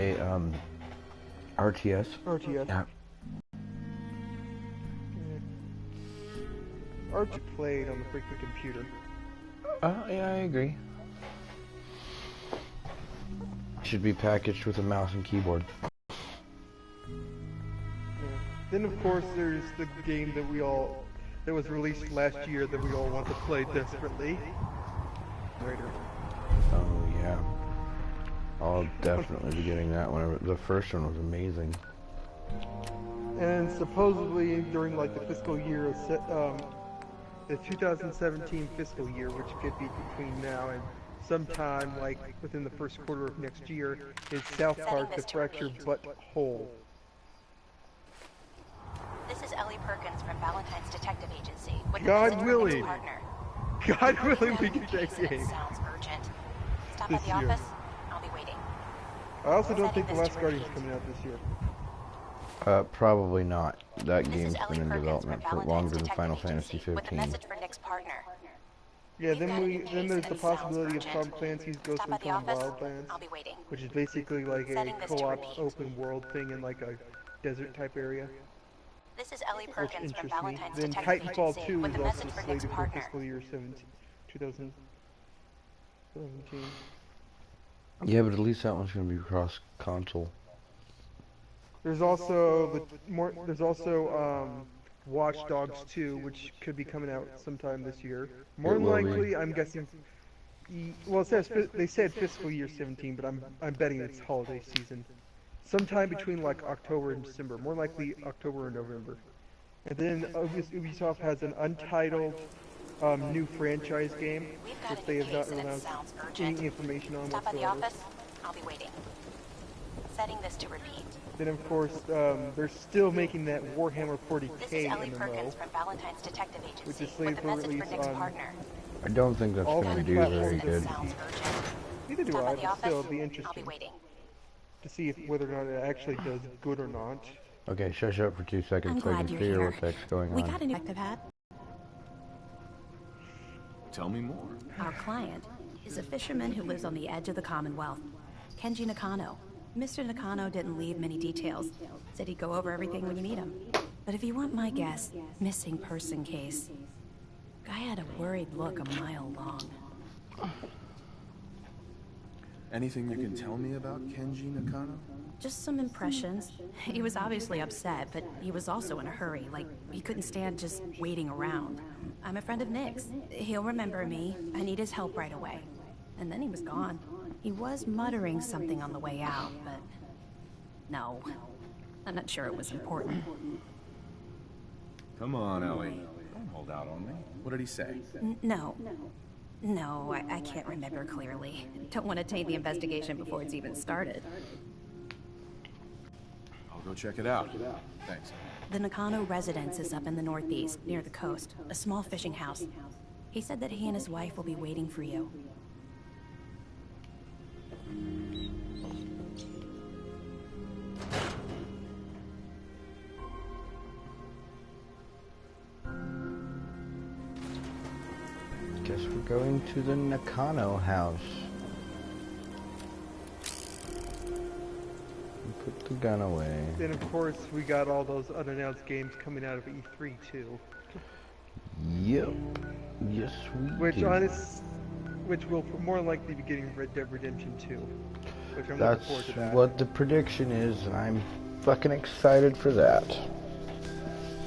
A RTS. RTS. Yeah. Archie played on the freaking computer. Yeah, I agree. Should be packaged with a mouse and keyboard. Yeah. Then of course there's the game that was released last year that we all want to play desperately. Raider. Oh yeah. I'll definitely be getting that one. The first one was amazing. And supposedly during like the fiscal year of the 2017 fiscal year, which could be between now and sometime like within the first quarter of next year, is South Park: The Fractured But Whole. This is Ellie Perkins from Valentine's Detective Agency with God willing. partner. God willing, we get that game. Sounds urgent. Stop This at the year. office. I'll be waiting. I also don't think The Last Guardian's coming out this year. Probably not. That This game's is Ellie been in Perkins development from for Valentine's longer than Detective Final Agency Fantasy with a 15. message for Nick's partner. Yeah, We've got a new then case there's and the it sounds possibility of urgent. Tom Clancy's Ghost Stop at the Recon office. Wildlands, I'll be waiting. which is basically like a Setting this to co-op repeat. open world thing in like a desert type area, This is Ellie which Perkins from interests me. Valentine's Then Detective Titanfall Agency 2 with is a also message for Nick's slated for partner. fiscal year 2017. Yeah, but at least that one's gonna be cross console. There's also Watch Dogs 2, which could be coming out sometime this year. More than will be. likely, I'm guessing. Well, they said fiscal year 17, but I'm betting it's holiday season, sometime between like October and December. More likely October and November. And then Ubisoft has an untitled new franchise game, We've got which a they new have not case and it announced sounds any urgent. information on Stop at the whatsoever. office. I'll be waiting. Setting this to repeat. Then of course they're still making that Warhammer This is 40k Ellie MMO, Perkins from Valentine's Detective which Agency is slated with a for message for release Nick's on partner. I don't think that's all gonna the do very platforms good. Sounds urgent. Neither do Stop I, at the but office. still it'd be I'll be interesting waiting. to see whether or not it actually does good or not. Okay, shush up for 2 seconds I'm so I glad can you're figure here. what the heck's going We on. got an active hat. Tell me more. Our client is a fisherman who lives on the edge of the Commonwealth, Kenji Nakano. Mr. Nakano didn't leave many details. Said he'd go over everything when you meet him. But if you want my guess, missing person case. Guy had a worried look a mile long. Anything you can tell me about Kenji Nakano? Just some impressions. He was obviously upset, but he was also in a hurry, like he couldn't stand just waiting around. I'm a friend of Nick's. He'll remember me. I need his help right away. And then he was gone. He was muttering something on the way out, but no. I'm not sure it was important. Come on, Ellie. Don't hold out on me. What did he say? No. No, I can't remember clearly. Don't want to taint the investigation before it's even started. I'll go check it out. Thanks. The Nakano residence is up in the northeast, near the coast. A small fishing house. He said that he and his wife will be waiting for you. Guess we're going to the Nakano house. And put the gun away. Then of course we got all those unannounced games coming out of E3 too, Yep. Yes, we do. which will more likely be getting Red Dead Redemption 2, which I'm That's looking forward to that. what the prediction is, and I'm fucking excited for that.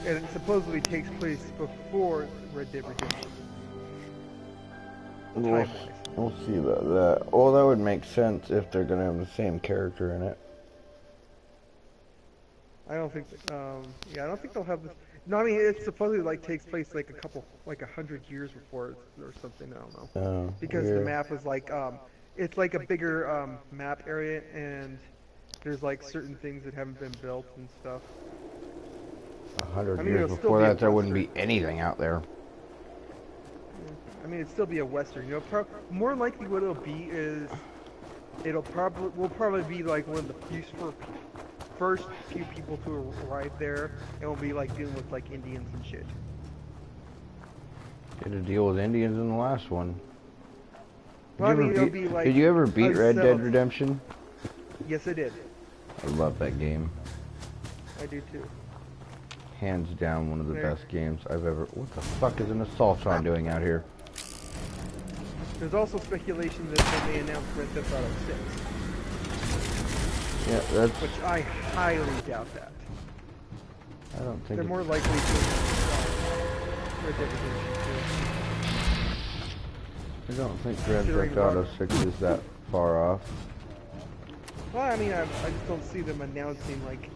And it supposedly takes place before Red Dead Redemption. We'll, Time-wise. we'll see about that. Well, that would make sense if they're gonna have the same character in it. I don't think, I don't think they'll have this. No, I mean it supposedly like takes place like 100 years before it or something. I don't know. Oh, Because yeah. the map is like, it's like a bigger map area, and there's like certain things that haven't been built and stuff. 100 I mean, years it'll still before be a that, there wouldn't be Western. anything out there. I mean, it'd still be a Western. You know, more likely what it'll be is will probably be like one of the first few people to arrive there, and we'll be like dealing with like Indians and shit. Did a deal with Indians in the last one. Well, I mean, it'll Did be like you ever beat Red Dead unsettled. Redemption? Yes, I did. I love that game. I do too. Hands down, one of the There. best games I've ever... What the fuck is an Assaultron doing out here? There's also speculation that they may announce Grand Theft Auto 6, Yeah, that's... which I highly doubt that. I don't think They're it's... more likely to announce Red Dead Redemption I don't think Grand Considering Theft Auto 6 is that far off. 2. Well, I mean, I just don't see them announcing like.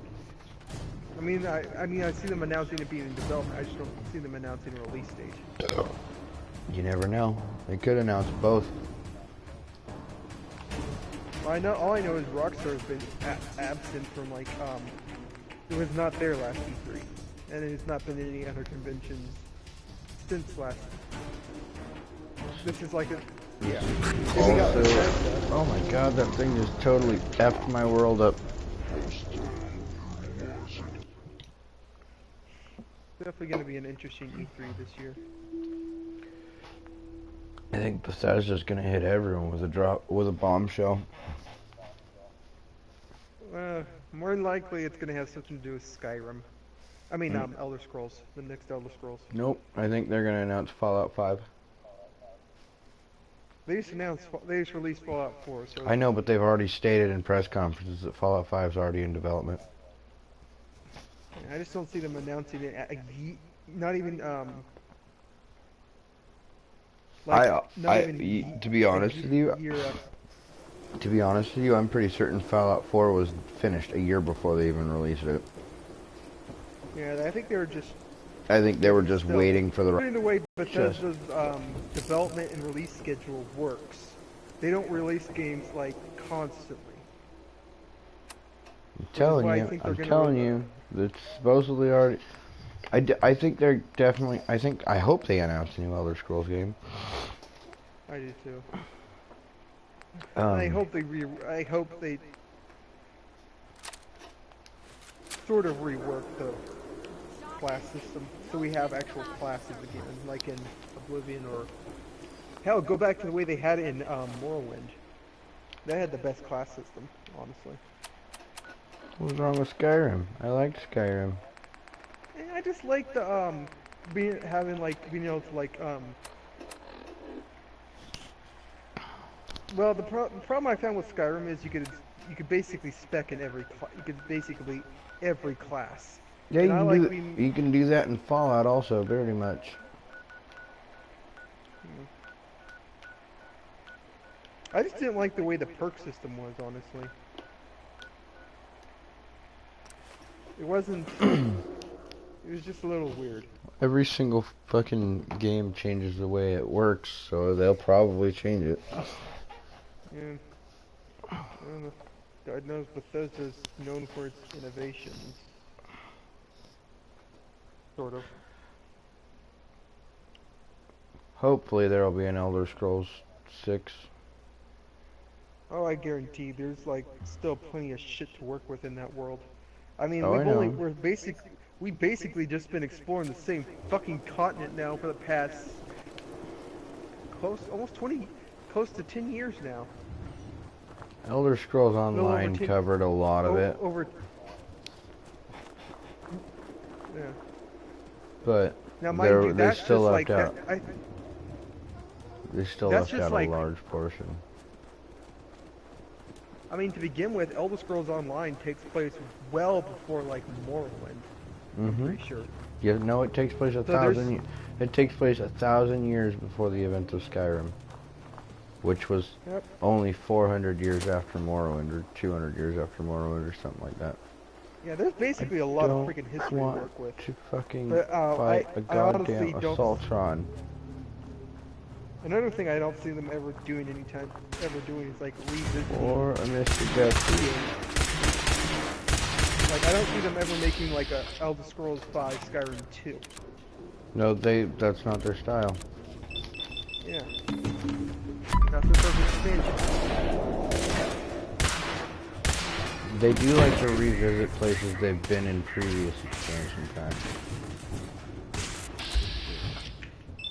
I mean, I see them announcing it being in development. I just don't see them announcing a release date. You never know. They could announce both. All I know is Rockstar has been absent from like it was not there last E3, and it has not been in any other conventions since last. This is like a yeah. Also, oh my god, that thing just totally effed my world up. Definitely going to be an interesting E3 this year. I think Bethesda's gonna hit everyone with a bombshell. More than likely, it's going to have something to do with Skyrim. I mean, Elder Scrolls, the next Elder Scrolls. Nope, I think they're gonna announce Fallout 5. They just released Fallout 4. So I know, but they've already stated in press conferences that Fallout 5 is already in development. I just don't see them announcing it. Not even to be honest with you, I'm pretty certain Fallout 4 was finished a year before they even released it. Yeah, I think they were just. I think they were just waiting for the right. In the way Bethesda's development and release schedule works, they don't release games like constantly. I'm telling you, it's supposedly already. I think they're definitely. I hope they announce a new Elder Scrolls game. I do too. I hope they sort of rework the class system so we have actual classes again, like in Oblivion, or hell, go back to the way they had it in Morrowind. They had the best class system, honestly. What was wrong with Skyrim? I liked Skyrim. I just like the being able to like well, the problem I found with Skyrim is you could basically spec in every class. Yeah, you can do that in Fallout also, very much. I just didn't like the way the perk system was, honestly. It wasn't. It was just a little weird. Every single fucking game changes the way it works, so they'll probably change it. Yeah. I don't know. God knows Bethesda's known for its innovations. Sort of. Hopefully there'll be an Elder Scrolls 6. Oh, I guarantee there's like still plenty of shit to work with in that world. I mean, we've basically just been exploring the same fucking continent now for the past close to 10 years now. Elder Scrolls Online covered a lot of it. Yeah. But now, mind you, they still left out. They still left out a large portion. I mean, to begin with, Elder Scrolls Online takes place well before like Morrowind. I'm pretty sure. Yeah, no, it takes place It takes place 1,000 years before the event of Skyrim, which was only 400 years after Morrowind, or 200 years after Morrowind, or something like that. Yeah, there's basically a lot of freaking history to work with. To fucking fight a goddamn Assaultron. Another thing I don't see them ever doing is like revisiting. Or a Mr. Death. Like, I don't see them ever making like a Elder Scrolls 5 Skyrim 2. No, that's not their style. Yeah. That's their perfect expansion. They do like to revisit places they've been in previous expansion times.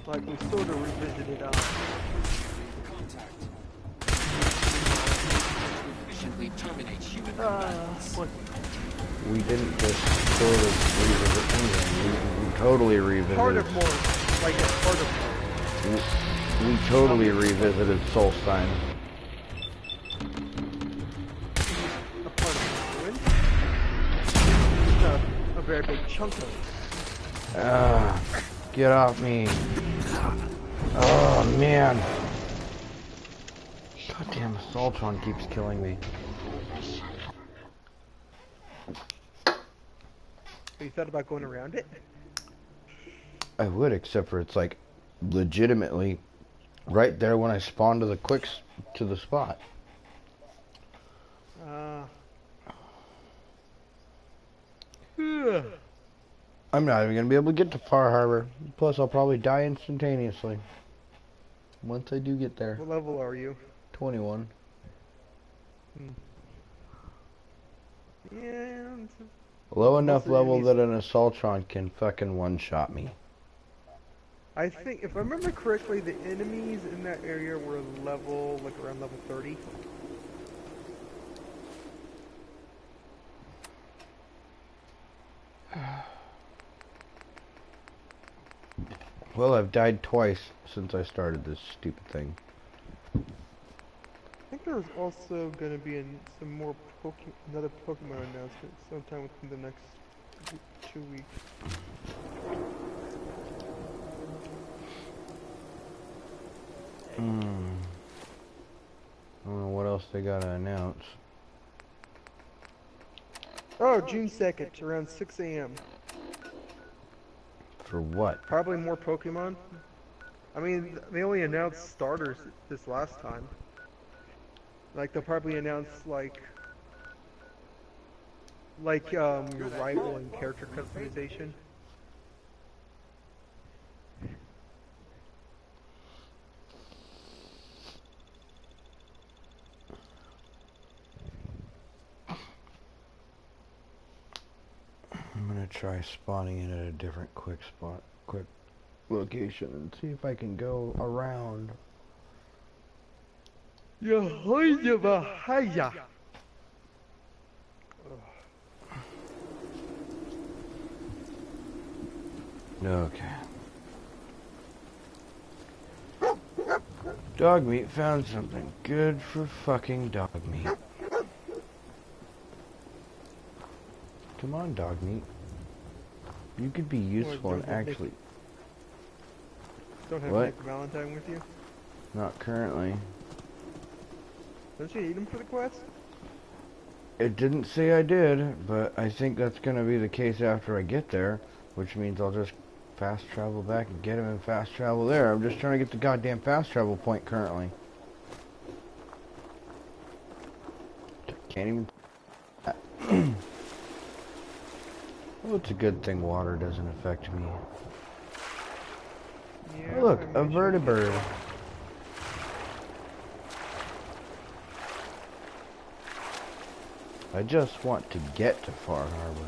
Like we sort of revisited urgently terminate human combatants. What? We didn't just sort of revisit anything. We totally revisited. Part of more. Like a part of more. We totally revisited Solstein. A part of ruin. A very big chunk of it. Get off me. Oh man. Goddamn Assaultron keeps killing me. You thought about going around it? I would, except for it's like legitimately right there when I spawn to the spot. I'm not even gonna be able to get to Far Harbor. Plus, I'll probably die instantaneously once I do get there. What level are you? 21. Yeah. Low enough Most level enemies- that an Assaultron can fucking one-shot me. I think, if I remember correctly, the enemies in that area were level, like around level 30. Well, I've died twice since I started this stupid thing. I think there's also going to be some more another Pokemon announcement sometime within the next 2 weeks. I don't know what else they gotta announce. Oh, June 2nd, around 6 a.m. For what? Probably more Pokemon. I mean, they only announced starters this last time. Like, they'll probably announce, like your rival and character customization. I'm gonna try spawning in at a different quick location and see if I can go around. Okay. Dog meat, found something good for fucking dog meat. Come on, dog meat. You could be useful and actually... Don't have What? Nick Valentine with you? Not currently. Don't you need him for the quest? It didn't say I did, but I think that's gonna be the case after I get there, which means I'll just fast travel back and get him and fast travel there. I'm just trying to get the goddamn fast travel point currently. Can't even... Well, it's a good thing water doesn't affect me. Yeah, Oh, look, I a made sure you vertibird. did. I just want to get to Far Harbor.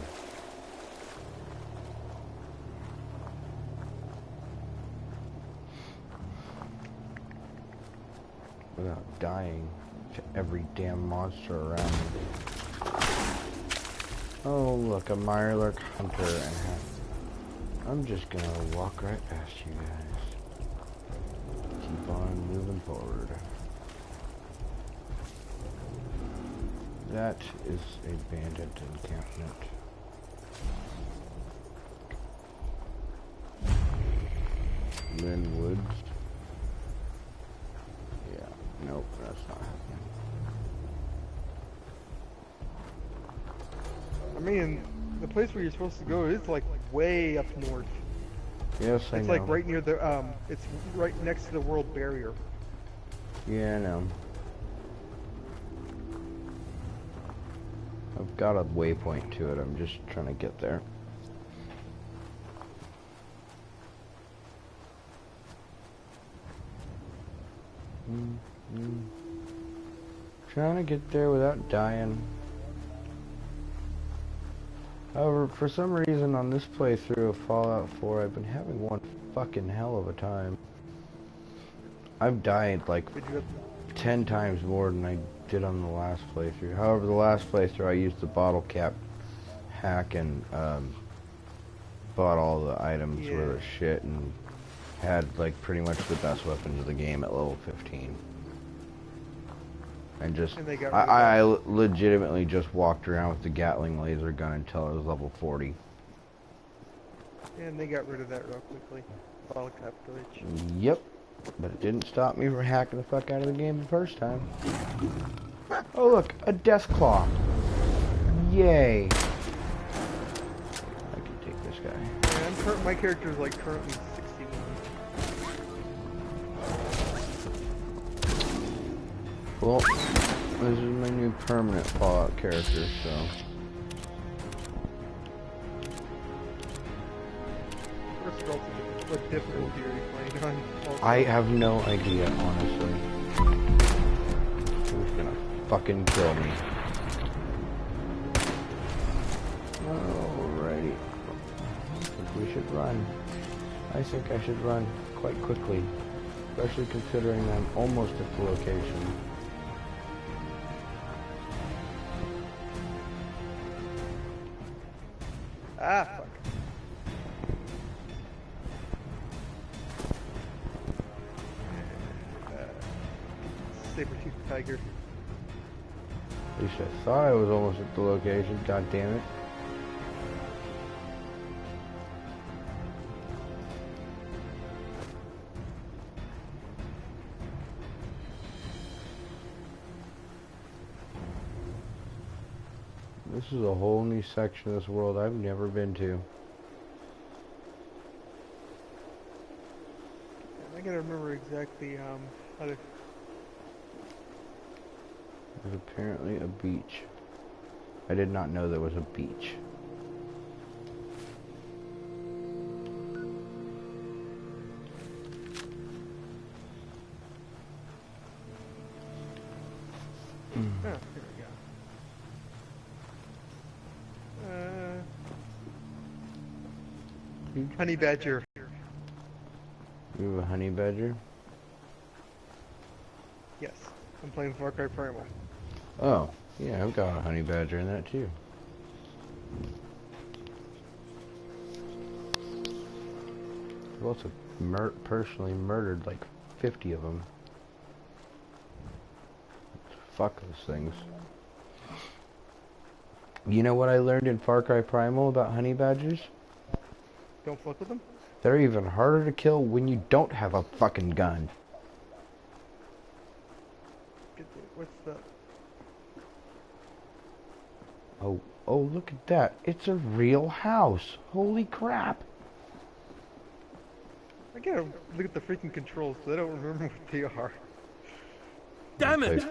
Without dying to every damn monster around me. Oh, look, a Mirelurk Hunter and I'm just gonna walk right past you guys. Keep on moving forward. That is a bandit encampment. Lynn Woods. Yeah, nope, that's not happening. I mean, the place where you're supposed to go is like way up north. Yes, I know. It's like right near the, it's right next to the world barrier. Yeah, I know. I've got a waypoint to it, I'm just trying to get there. Trying to get there without dying. However, for some reason on this playthrough of Fallout 4, I've been having one fucking hell of a time. I've died like 10 times more than I did on the last playthrough. However, the last playthrough I used the bottle cap hack and bought all the items with a shit and had like pretty much the best weapons of the game at level 15. And just, I legitimately just walked around with the Gatling laser gun until I was level 40. And they got rid of that real quickly. Bottle cap glitch. Yep. But it didn't stop me from hacking the fuck out of the game the first time. Oh look, a desk claw. Yay. I can take this guy. And my character is like currently 61. Well, this is my new permanent Fallout character, so... What difficulty are you playing on? I have no idea, honestly. Who's gonna fucking kill me? Alrighty. I think we should run. I think I should run quite quickly. Especially considering I'm almost at the location. Ah, fuck. Saber-toothed tiger. At least I thought I was almost at the location, god damn it. This is a whole new section of this world I've never been to. I gotta remember exactly how to... There's apparently a beach. I did not know there was a beach. Oh, here we go. Honey badger. You have a honey badger? Yes, I'm playing Far Cry Primal. Oh, yeah, I've got a honey badger in that too. I've also personally murdered like 50 of them. Fuck those things. You know what I learned in Far Cry Primal about honey badgers? Don't fuck with them? They're even harder to kill when you don't have a fucking gun. What's the... Oh, look at that. It's a real house. Holy crap. I gotta look at the freaking controls because I don't remember what they are. Damn it!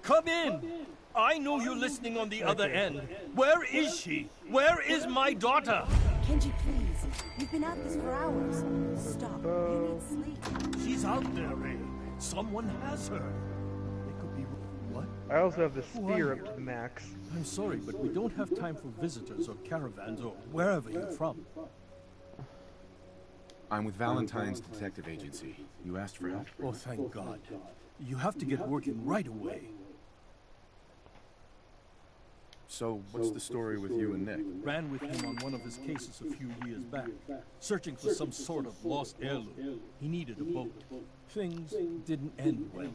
Come in! I know you're listening on the other end. Where is she? Where is my daughter? Kenji, please. We've been at this for hours. Stop. You need sleep. She's out there, Ray. Someone has her. They could be... What? I also have the spear up to the max. I'm sorry, but we don't have time for visitors or caravans or wherever you're from. I'm with Valentine's detective agency. You asked for help? Oh, thank God. You have to get working right away. So, what's the story with you and Nick? Ran with him on one of his cases a few years back, searching for some sort of lost heirloom. He needed a boat. Things didn't end well.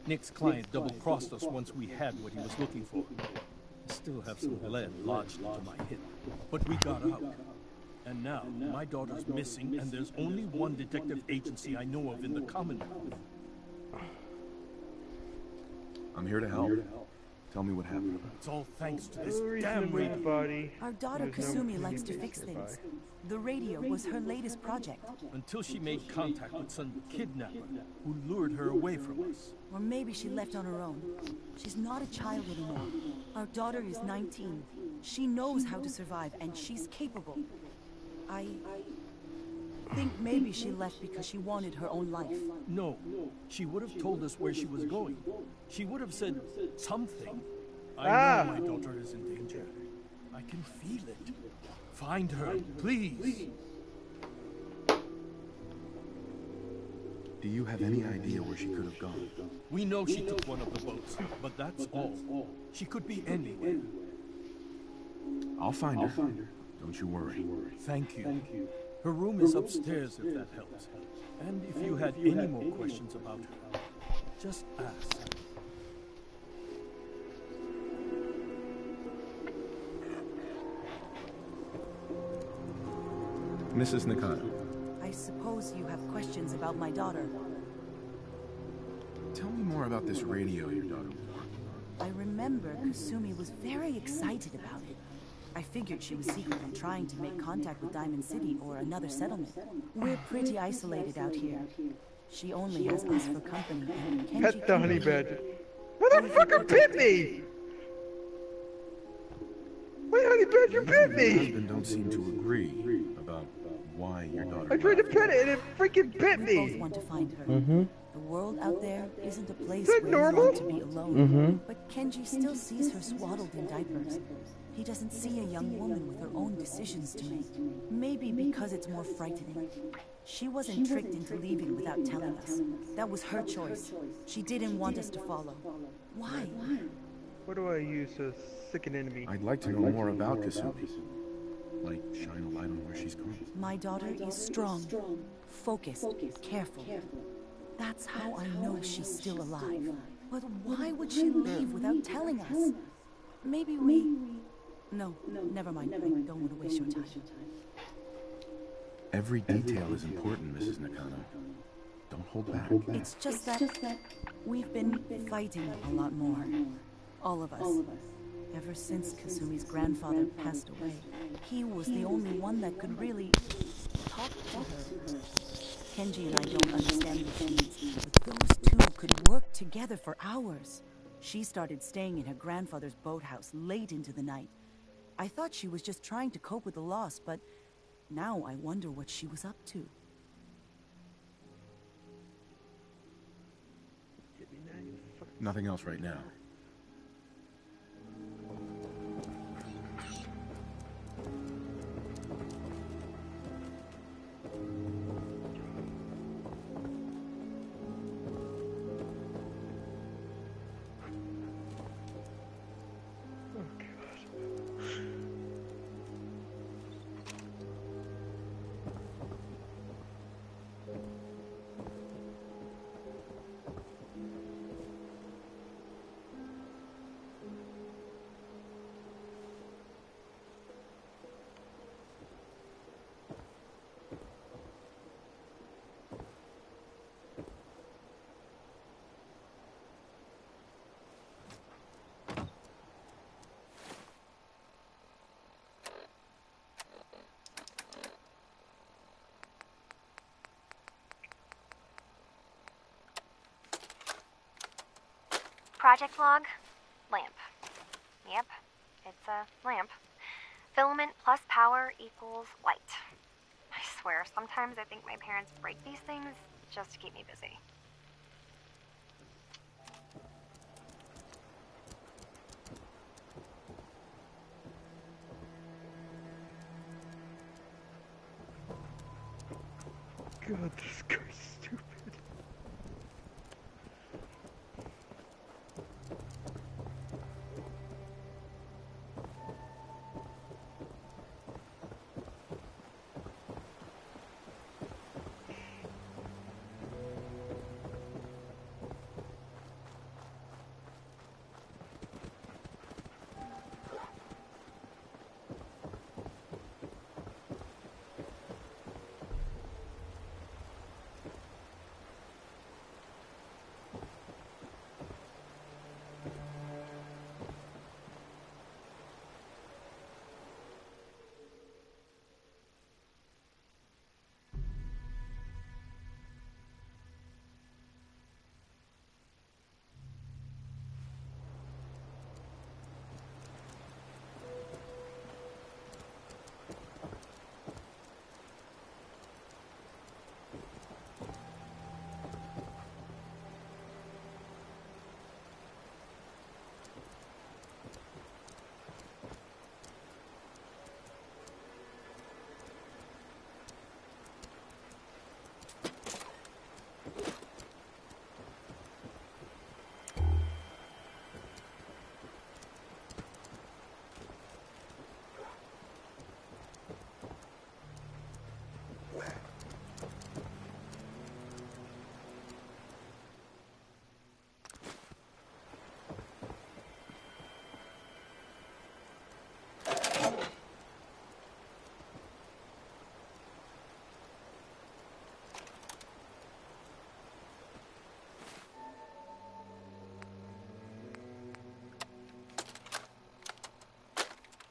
Nick's client double-crossed us once we had what he was looking for. I still have some lead lodged into my hip, but we got out. And now, my daughter's missing, and there's only one detective agency I know of in the Commonwealth. I'm here to help. Tell me what happened. It's all thanks to this damn radio. Body. Our daughter Kasumi likes to fix things. The radio was her latest project. Until she made contact with some kidnapper who lured her away from us. Or maybe she left on her own. She's not a child anymore. Our daughter is 19. She knows how to survive, and she's capable. I think maybe she left because she wanted her own life. No, she would have told us where she was going. She would have said something. I know my daughter is in danger. I can feel it. Find her, please. Do you have any idea where she could have gone? We know she took one of the boats, but that's all. She could be anywhere. I'll find her. Don't you worry. Thank you. Her room is upstairs if that helps. And if you had any more questions about her, just ask. Mrs. Nakano, I suppose you have questions about my daughter. tell me more about this radio your daughter wore. I remember Kasumi was very excited about it. I figured she was secretly trying to make contact with Diamond City or another settlement. We're pretty isolated out here. She only has us for company, and Kenji... Pet the honey badger. Motherfucker bit me! My honey badger bit Your me! husband don't seem to agree about why your daughter... I tried to pet it and it freaking bit We both me! want to find her. Mm-hmm. The world out there isn't a place Is that where normal? you want to be alone. Mm-hmm. But Kenji still sees her swaddled in diapers. He doesn't see a young woman with her own decisions to make. Maybe because it's more frightening. She wasn't tricked into leaving without telling us. That was her choice. She didn't want us to follow. Why? What do I use to sick an enemy? I'd like to know more about Kasumi. Like, shine a light on where she's gone. My daughter is strong, focused, careful. That's how I know she's still alive. But why would she leave without telling us? Maybe we... No, never mind. I don't want to waste your time. Every detail is important, Mrs. Nakano. Don't hold back. It's just that we've been fighting a lot more. All of us. Ever since Kasumi's grandfather passed away, he was the only one that could really talk to her. Kenji and I don't understand machines, but those two could work together for hours. She started staying in her grandfather's boathouse late into the night. I thought she was just trying to cope with the loss, but now I wonder what she was up to. Nothing else right now. Project log? Lamp. Yep, it's a lamp. Filament plus power equals light. I swear, sometimes I think my parents break these things just to keep me busy. God, this guy's stupid.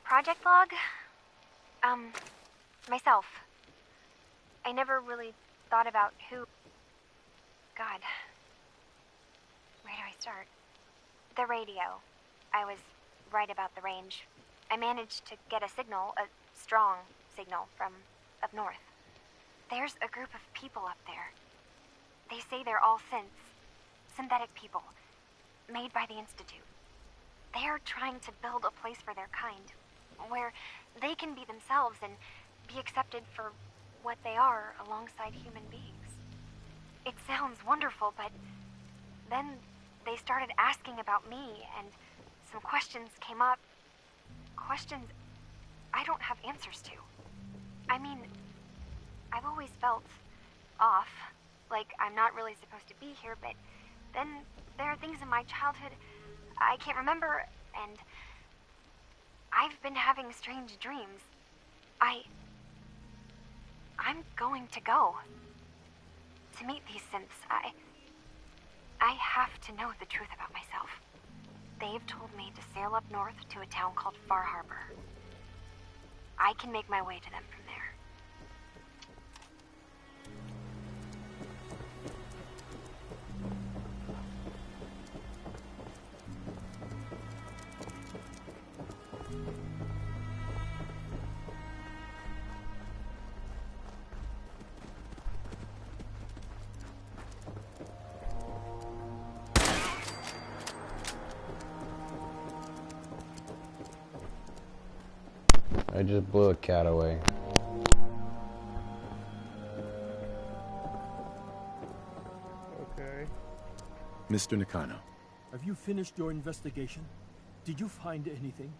Project log? Myself. I never really thought about who... God. Where do I start? The radio. I was right about the range. I managed to get a signal, a strong signal, from up north. There's a group of people up there. They say they're all synths. Synthetic people. Made by the Institute. They're trying to build a place for their kind, where they can be themselves and be accepted for what they are alongside human beings. It sounds wonderful, but then they started asking about me, and some questions came up. Questions I don't have answers to. I mean, I've always felt off, like I'm not really supposed to be here, but then there are things in my childhood I can't remember, and I've been having strange dreams. I'm going to go to meet these synths. I have to know the truth about myself. They've told me to sail up north to a town called Far Harbor. I can make my way to them from there. I just blew a cat away. Okay. Mr. Nakano. Have you finished your investigation? Did you find anything?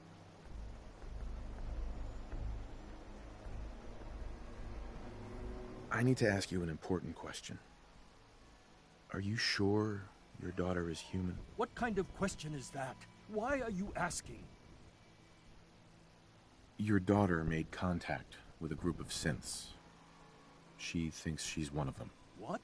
I need to ask you an important question. Are you sure your daughter is human? What kind of question is that? Why are you asking? Your daughter made contact with a group of synths. She thinks she's one of them. What?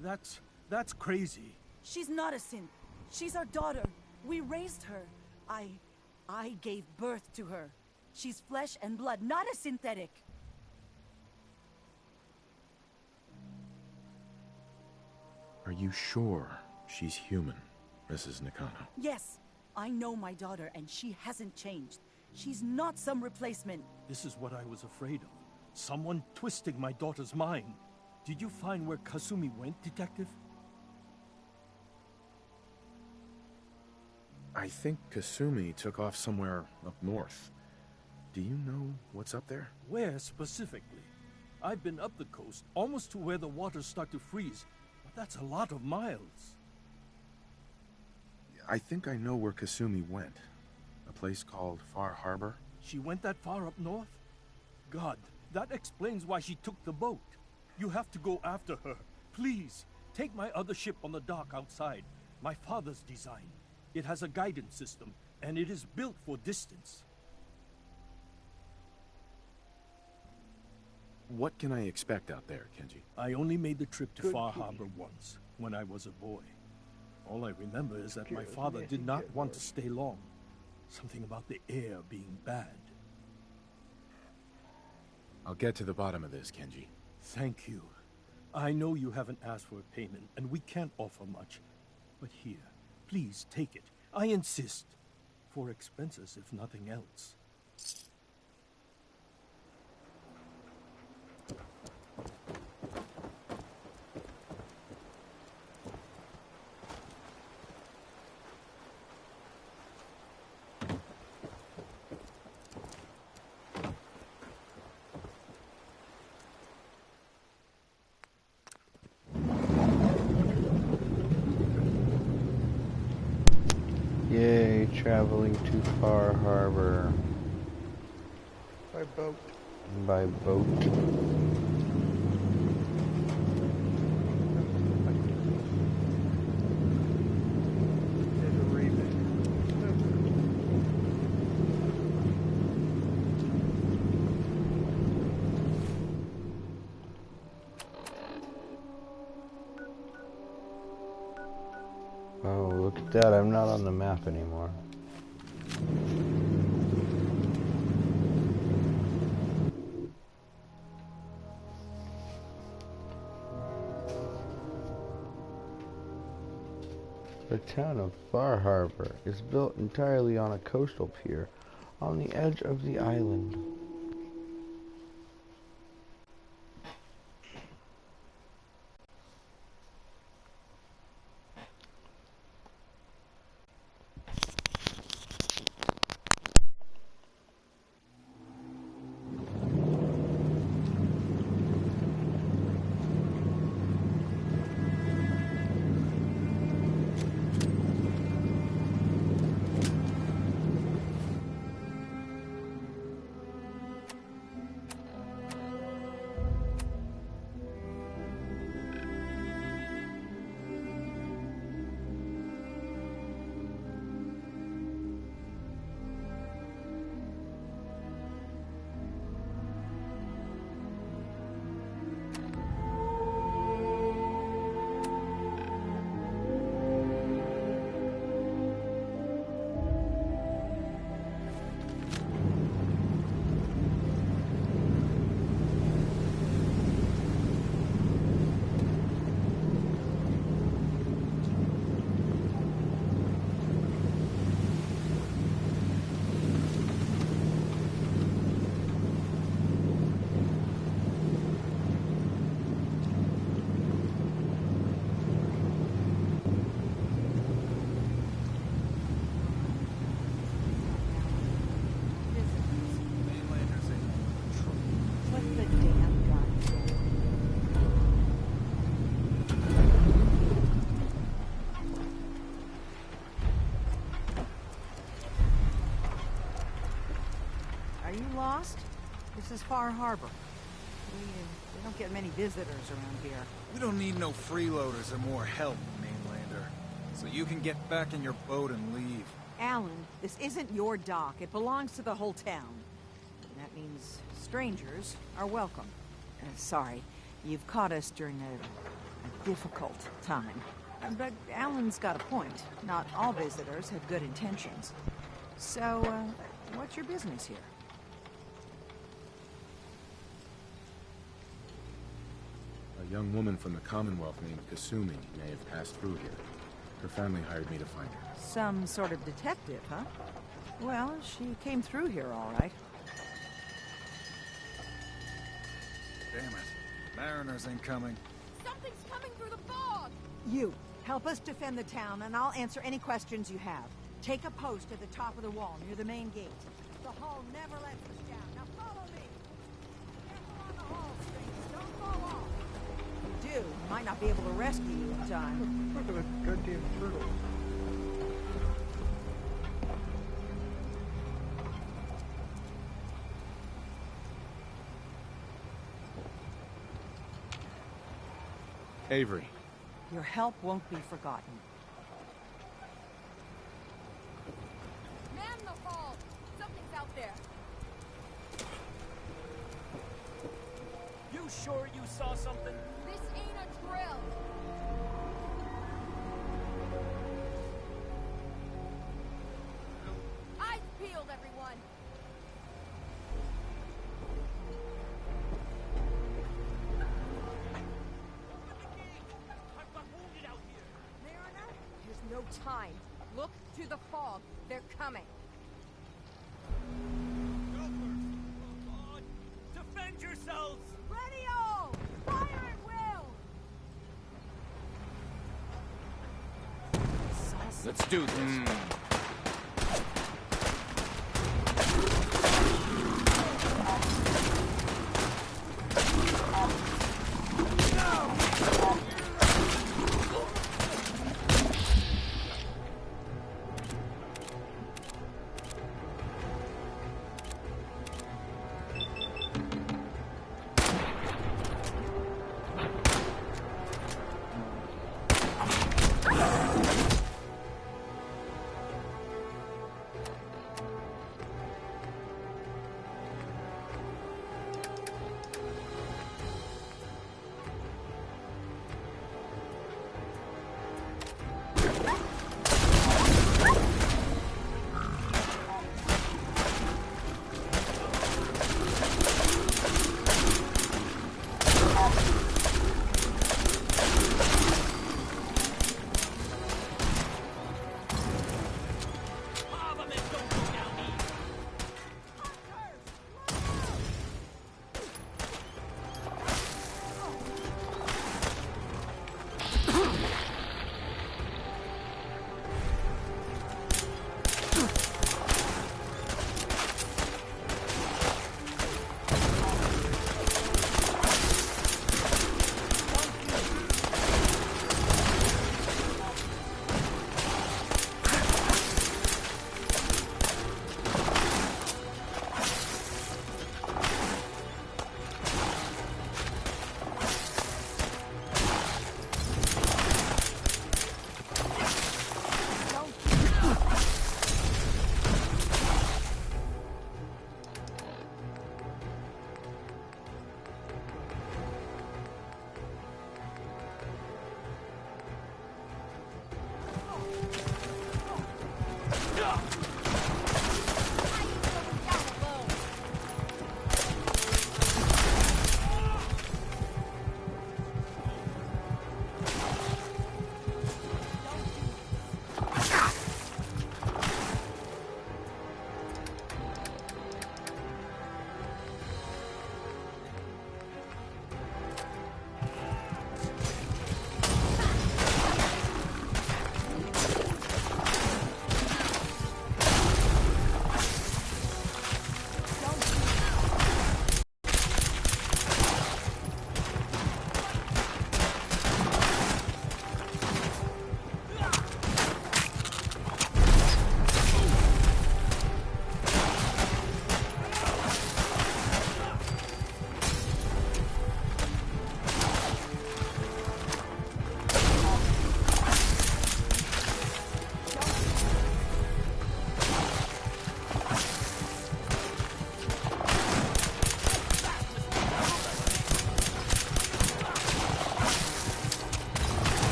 That's crazy. She's not a synth. She's our daughter. We raised her. I gave birth to her. She's flesh and blood, not a synthetic. Are you sure she's human, Mrs. Nakano? Yes, I know my daughter, and she hasn't changed. She's not some replacement. This is what I was afraid of. Someone twisting my daughter's mind. Did you find where Kasumi went, Detective? I think Kasumi took off somewhere up north. Do you know what's up there? Where specifically? I've been up the coast, almost to where the waters start to freeze, but that's a lot of miles. I think I know where Kasumi went. A place called Far Harbor. She went that far up north? God, that explains why she took the boat. You have to go after her. Please, take my other ship on the dock outside. My father's design. It has a guidance system, and it is built for distance. What can I expect out there, Kenji? I only made the trip to Far Harbor once, when I was a boy. All I remember is that my father did not want to stay long. Something about the air being bad. I'll get to the bottom of this, Kenji. Thank you. I know you haven't asked for a payment, and we can't offer much. But here, please take it. I insist. For expenses, if nothing else. Yay, traveling to Far Harbor. By boat. By boat. There's a raven. Oh, look at that. I'm not on the map anymore. The town of Far Harbor is built entirely on a coastal pier on the edge of the island. Lost? This is Far Harbor. We don't get many visitors around here. We don't need no freeloaders or more help, mainlander. So you can get back in your boat and leave. Alan, this isn't your dock. It belongs to the whole town. And that means strangers are welcome. Sorry, you've caught us during a difficult time. But Alan's got a point. Not all visitors have good intentions. So, what's your business here? A young woman from the Commonwealth named Kasumi may have passed through here. Her family hired me to find her. Some sort of detective, huh? Well, she came through here all right. Damn it. Mariners ain't coming. Something's coming through the fog! You, help us defend the town, and I'll answer any questions you have. Take a post at the top of the wall, near the main gate. The hall never lets us down. Now follow me! Careful on the hall, strangers. Don't fall off. If you do, we might not be able to rescue you in time. Look at a goddamn turtle. Avery. Your help won't be forgotten. Man the hall! Something's out there. You sure you saw something? This ain't a drill! Eyes peeled, everyone! I've got wounded out here. Mariner, there's no time. Look to the fog. They're coming. Go first. Oh, God. Defend yourselves! Ready all! Fire at will! Let's do this.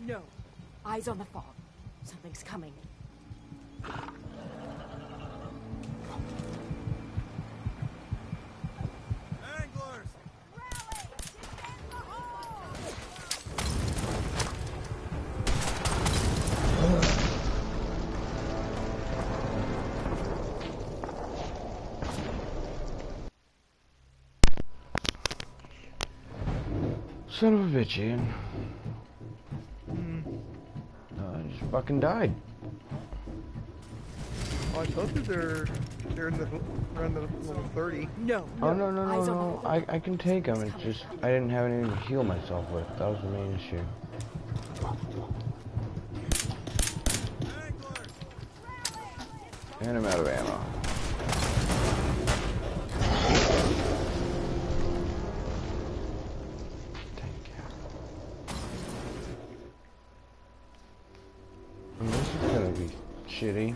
No. Eyes on the fog. Something's coming. Anglers! Rally! Get in the hole! Son of a bitch, Ian. I just fucking died. Oh, I told you they're in the around the level 30. No. Oh no. I can take them. It's just I didn't have anything to heal myself with. That was the main issue. And I'm out of ammo. And this is gonna be shitty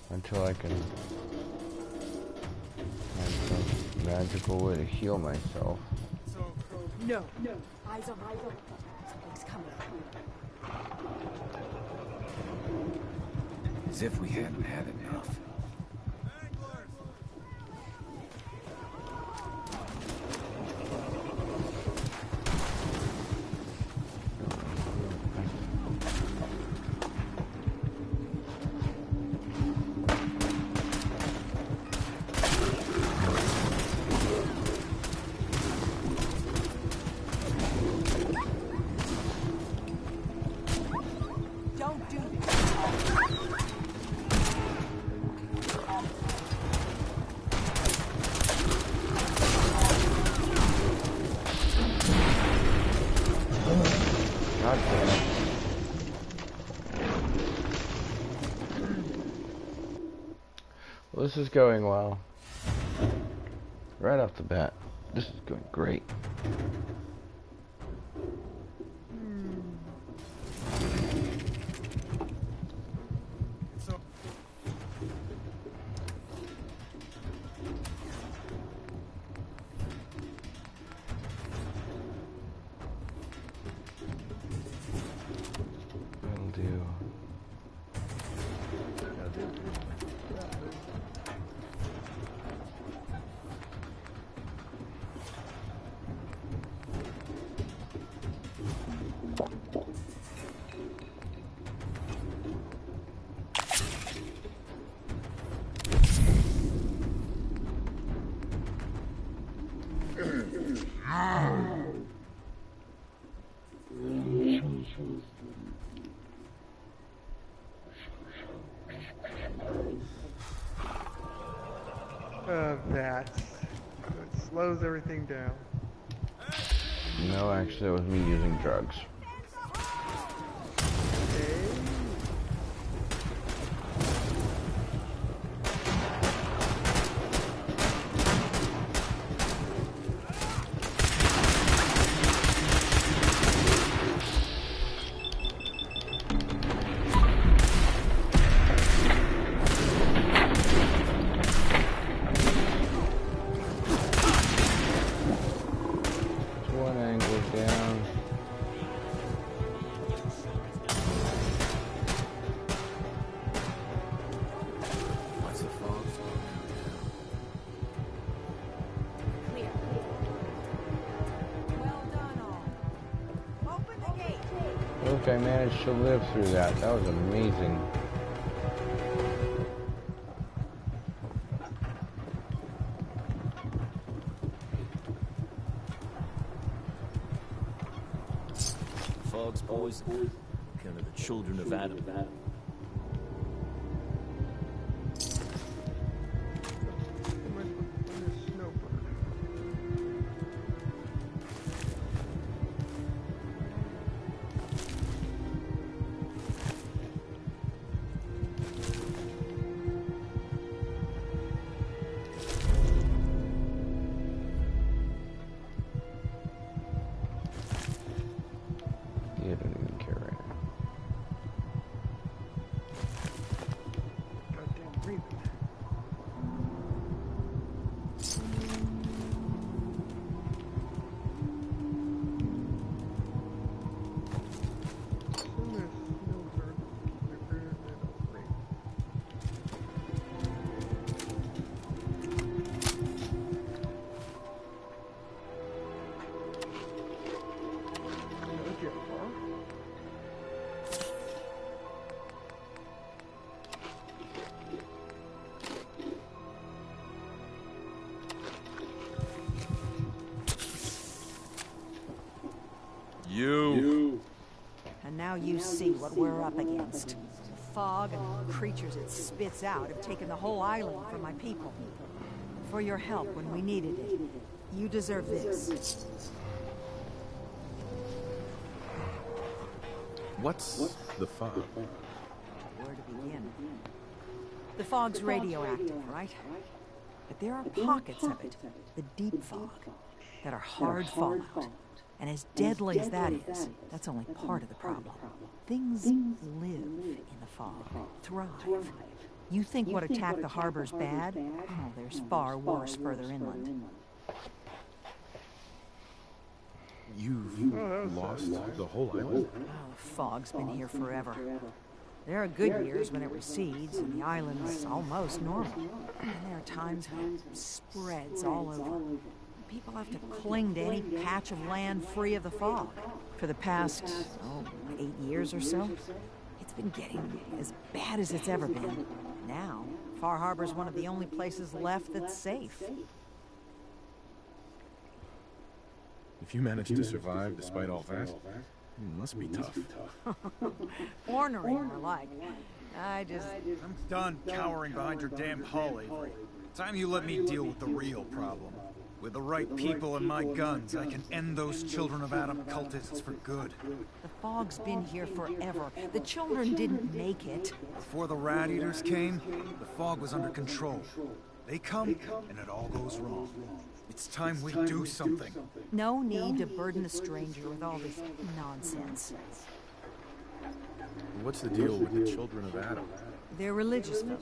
until I can find some magical way to heal myself. No. Eyes on the fog. Something's coming. As if we hadn't had enough. Don't do this. God damn it. Well, this is going well. Right off the bat. This is going great. That'll do. That. It slows everything down. No, actually, that was me using drugs. Okay. One angle down. What's the fog? Clear. Well done, all. Open the gate. Look, I managed to live through that. That was amazing. Fog's boys, kind of the children of Adam. You don't even care right now. Goddamn breathing. You. And now you see what we're up against. The fog and creatures it spits out have taken the whole island from my people. For your help when we needed it. You deserve this. What's the fog? Where to begin? The fog's radioactive, right? But there are pockets of it, the deep fog, that are hard fallout. And as deadly as that is, that's only part of the problem. Things live in the fog, thrive. You think what attacked the harbor's bad? Oh, there's far worse further inland. You've lost the whole island? Oh, the fog's been here forever. There are good years when it recedes and the island's almost normal. And there are times when it spreads all over. People have to cling to any patch of land free of the fog. For the past, 8 years or so, it's been getting as bad as it's ever been. Now, Far Harbor's one of the only places left that's safe. If you managed to survive despite all that, it must be tough. Ornery, more like. I'm done cowering behind your damn hull, Avery. Time you let me deal with the real problem. With the right people and my guns, I can end those Children of Adam cultists for good. The fog's been here forever. The children didn't make it. Before the Rat Eaters came, the fog was under control. They come, and it all goes wrong. It's time we do something. No need to burden a stranger with all this nonsense. What's the deal with the Children of Adam? They're religious folk.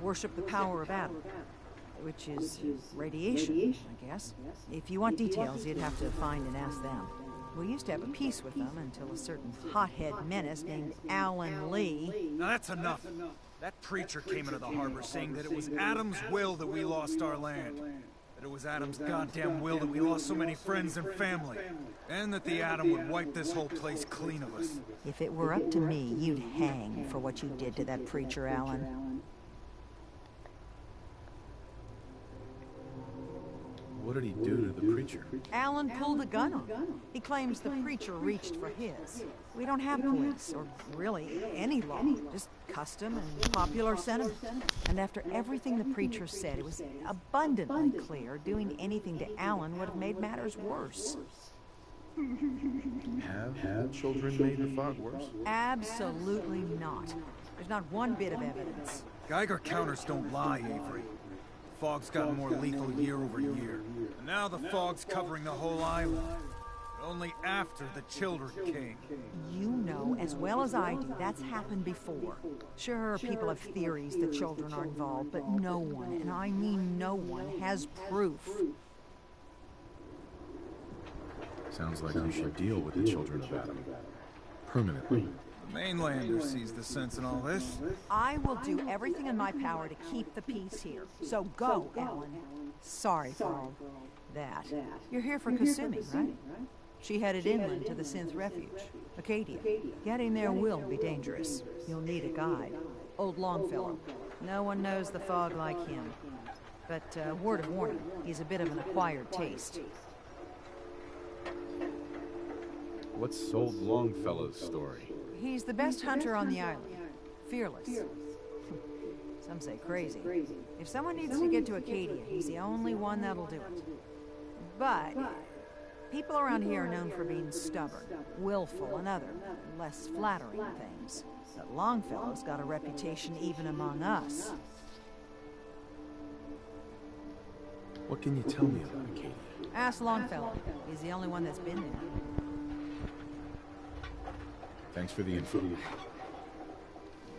Worship the power of Adam. Which is radiation, I guess. If you want details, you'd have to find and ask them. We used to have a peace with them until a certain hothead menace named Alan Lee... Now that's enough. That preacher came into the harbor saying that it was Adam's will that we lost our land. That it was Adam's goddamn will that we lost so many friends and family. And that the Atom would wipe this whole place clean of us. If it were up to me, you'd hang for what you did to that preacher, Alan. What did he do to the preacher? Alan pulled a gun on him. He claims the preacher reached for his. We don't have police, or really any law, just custom and popular sentiment. And after everything the preacher said, it was abundantly clear doing anything to Alan would have made matters worse. Have children made the fog worse? Absolutely not. There's not one bit of evidence. Geiger counters don't lie, Avery. The fog's gotten more lethal year over year. And now the fog's covering the whole island. But only after the children came. You know as well as I do that's happened before. Sure, people have theories that children are involved, but no one, and I mean no one, has proof. Sounds like you should deal with the Children of Adam. Permanently. The mainlander sees the sense in all this. I will do everything in my power to keep the peace here. So go, Alan. Sorry for all that. You're here for Kasumi, right? She headed inland to the Synth Refuge, Acadia. Getting there will be dangerous. You'll need a guide. Old Longfellow. No one knows the fog like him. But word of warning, he's a bit of an acquired taste. What's old Longfellow's story? He's the best hunter on the island. Fearless. Some say crazy. If someone needs to get to Acadia, he's the only one that'll do it. But people around here are known for being stubborn, willful, and other, less flattering things. But Longfellow's got a reputation even among us. What can you tell me about Acadia? Ask Longfellow. He's the only one that's been there. Thanks for the info.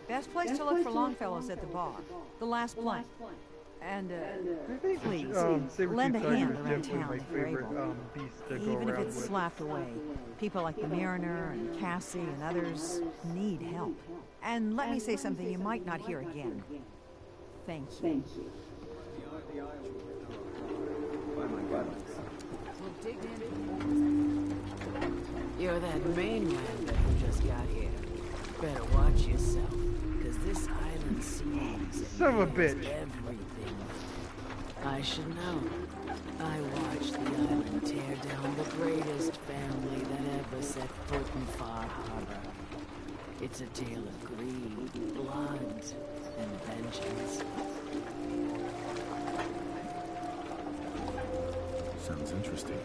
Best place to look for Longfellow's at the bar. The last plank. And, please, lend a hand around town if you're able. Even if it's slapped away. People like the Mariner and Cassie and others need help. And let me say something you might not hear again. Thank you. You're that mainlander who just got here. Better watch yourself, because this island seems Son of a bitch. everything. I should know. I watched the island tear down the greatest family that ever set foot in Far Harbor. It's a tale of greed, blood, and vengeance. Sounds interesting.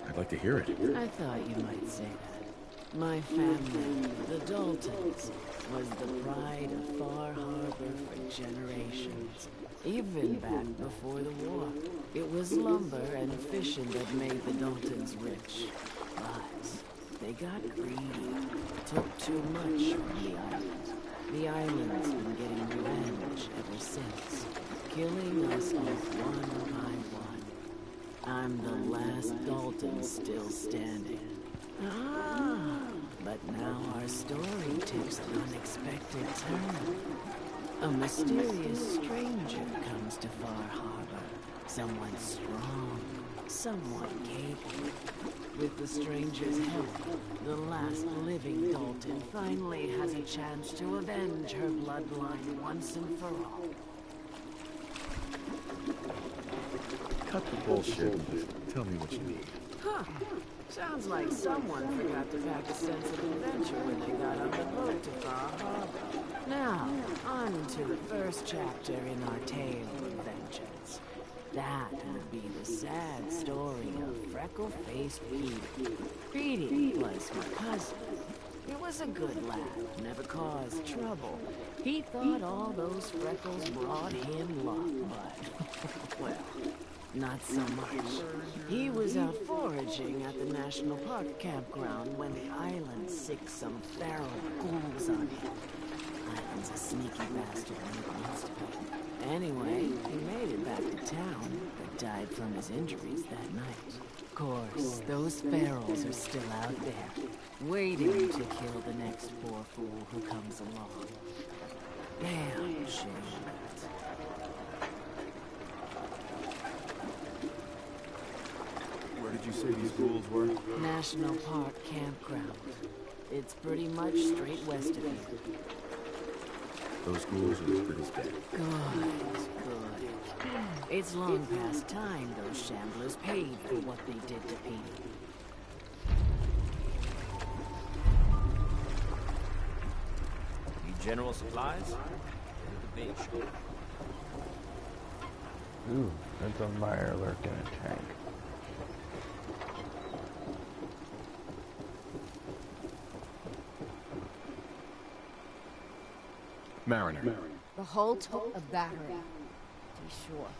I'd like to hear it. I thought you might say that. My family, the Daltons, was the pride of Far Harbor for generations. Even back before the war. It was lumber and fishing that made the Daltons rich. But they got greedy. Took too much from the island. The island's been getting revenge ever since. Killing us off one by one. I'm the last Dalton still standing. Ah, but now our story takes an unexpected turn. A mysterious stranger comes to Far Harbor. Someone strong, someone capable. With the stranger's help, the last living Dalton finally has a chance to avenge her bloodline once and for all. Cut the bullshit and just tell me what you need. Huh. Sounds like someone forgot to pack a sense of adventure when they got on the boat to Far Harbor. Now, on to the first chapter in our tale of vengeance. That would be the sad story of freckle-faced Petey. Petey was my cousin. He was a good lad, never caused trouble. He thought all those freckles brought him luck, but, well, not so much. He was out foraging at the National Park campground when the island sicked some feral ghouls on him. Island's a sneaky bastard when it wants to be. Anyway, he made it back to town, but died from his injuries that night. Of course, those ferals are still out there, waiting to kill the next poor fool who comes along. Damn shame. Where did you say these ghouls were? National Park campground. It's pretty much straight west of here. Those ghouls are as good as dead. Good. It's long past time those shamblers paid for what they did to Petey. Need general supplies? Go to the bait shop. Ooh, there's a mire lurking in a tank. Mariner. The hull took a battering, to be sure.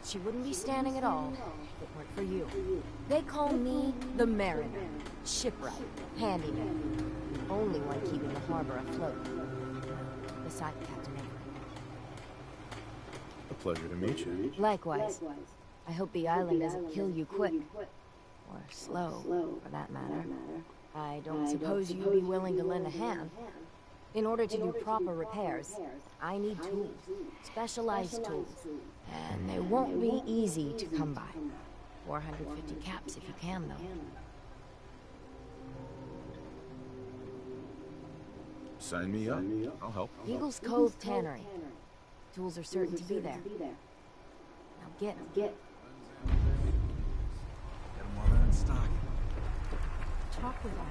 She wouldn't be standing at all if it weren't for you. They call me the Mariner, shipwright, handyman, the only one keeping the harbor afloat. Beside Captain Avery. A pleasure to meet you. Likewise. I hope the island doesn't kill you quick. Or slow, for that matter. I don't suppose you'd be willing to lend a hand. In order to do proper repairs, I need tools. Specialized tools. And they won't be easy to come by. 450 caps if you can, though. Sign me up. I'll help. Eagles Cove Tannery. Tools are certain to be there. Now get them. Get them while they're in stock. Talk with Al.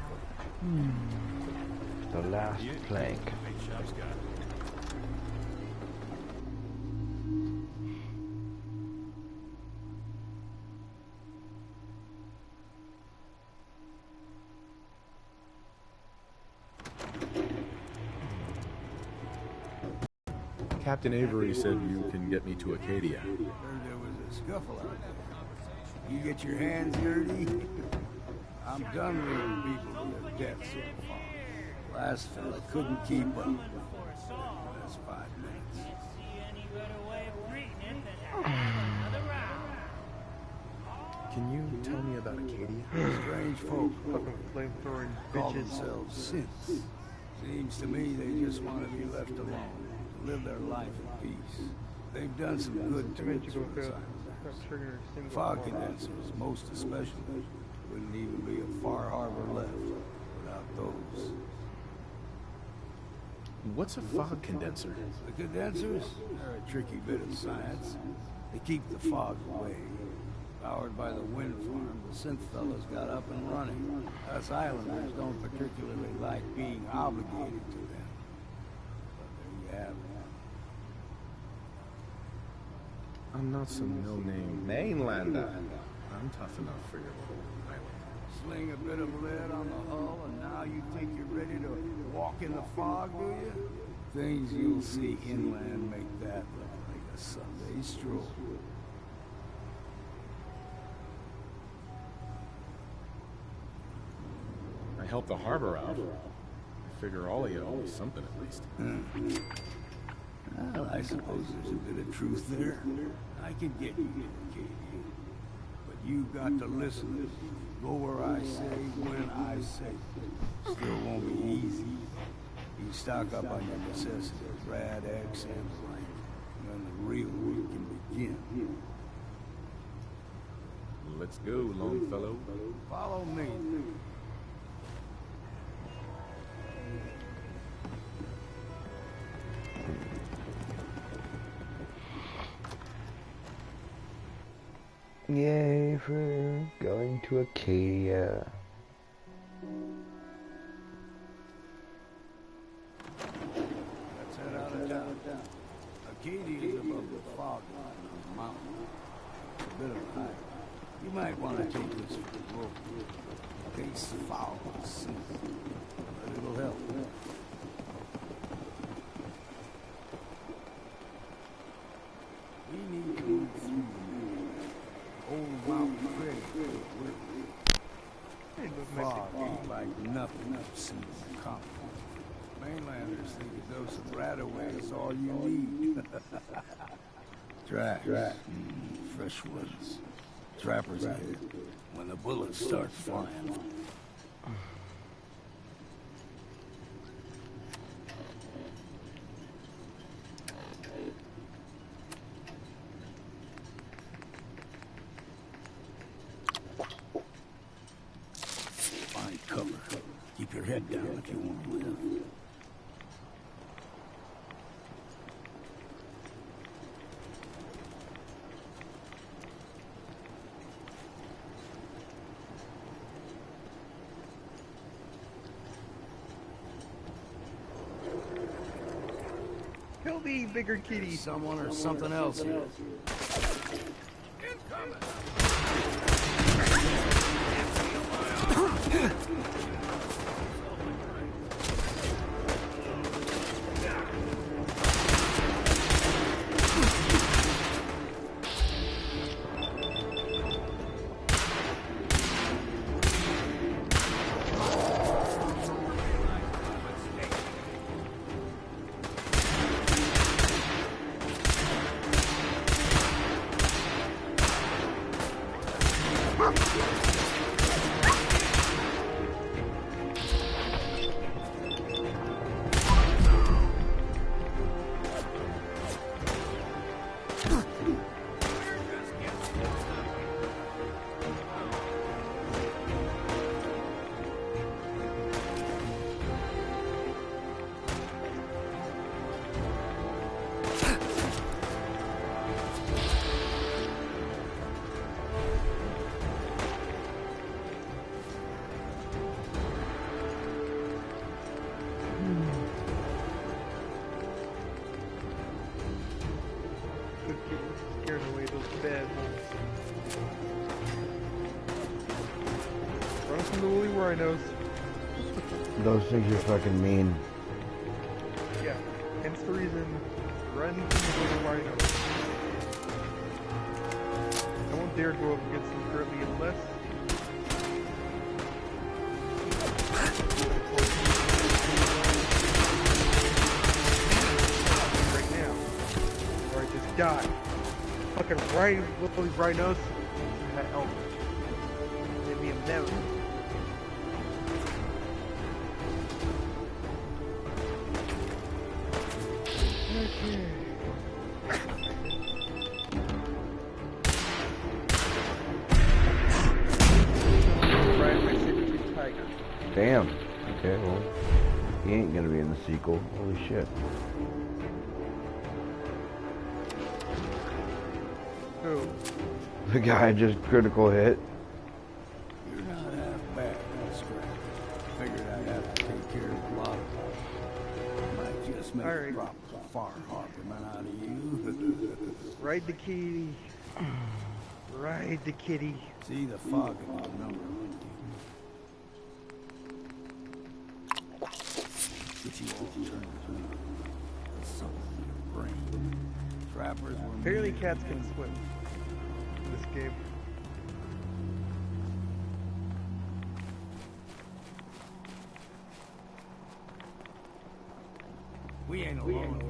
The last plank. Captain Avery said you can get me to Acadia. Heard there was a scuffle out there. You get your hands dirty? I'm done with people to their deaths so far. Last fella couldn't keep up. That's 5 minutes. Can you tell me about Acadia? Strange folk Fucking flamethrowing call bitches. themselves synths. Seems to me they just want to be left alone, to live their life in peace. They've done some good to us for this island. Fog condensers, most especially, wouldn't even be a Far Harbor left without those. What's a fog condenser? The condensers are a tricky bit of science. They keep the fog away. Powered by the wind farm, the synth fellas got up and running. Us islanders don't particularly like being obligated to them. But there you have it. I'm not some no-name mainlander. I'm tough enough for your little island. Sling a bit of lead on the hull, and now you think you're ready to walk in the fog, do you? Things you'll see inland make that look like a Sunday stroll. I helped the harbor out. I figure all of you owe me something at least. Well, I suppose there's a bit of truth there. I can get you Katie. But you got to listen. Go where I say, when I say. Still won't be easy. You stock up on your necessities, rad, X, and the like. Then the real work can begin. Let's go, Longfellow. Follow me. Yay for going to Acadia. Let's head out of town. Acadia is above the fog line on the mountain. It's a bit of a hike. You might want to take this for the road. Face foul soon. But it'll help. We need to move through the old mountain trail. Fog ain't like nothing I've seen in the continent. Mainlanders think a dose of Radaway is all you need. Tracks. Fresh ones. Trappers ahead. When the bullets start flying. Find cover. Keep your head down if you want to live. Kill the bigger kitty. Someone or something else here. Scared away those bad ones. Run from the woolly rhinos. Those things are fucking mean. Yeah, hence the reason, run from the woolly rhinos. I won't dare go up against them currently unless... right now. Or I just die. Fucking woolly rhinos. That elk. It'd be a mess. Damn. Okay, well, he ain't gonna be in the sequel. Holy shit. Who? The guy just critical hit. You're not half bad, Scrap. Figured I'd have to take care of a lot of them. Might just make a proper far harborman out of you. Ride the kitty. Ride the kitty. See the fog in your number. Get you all turned around. Something in your brain. Trappers were apparently cats can swim in this game. We ain't alone.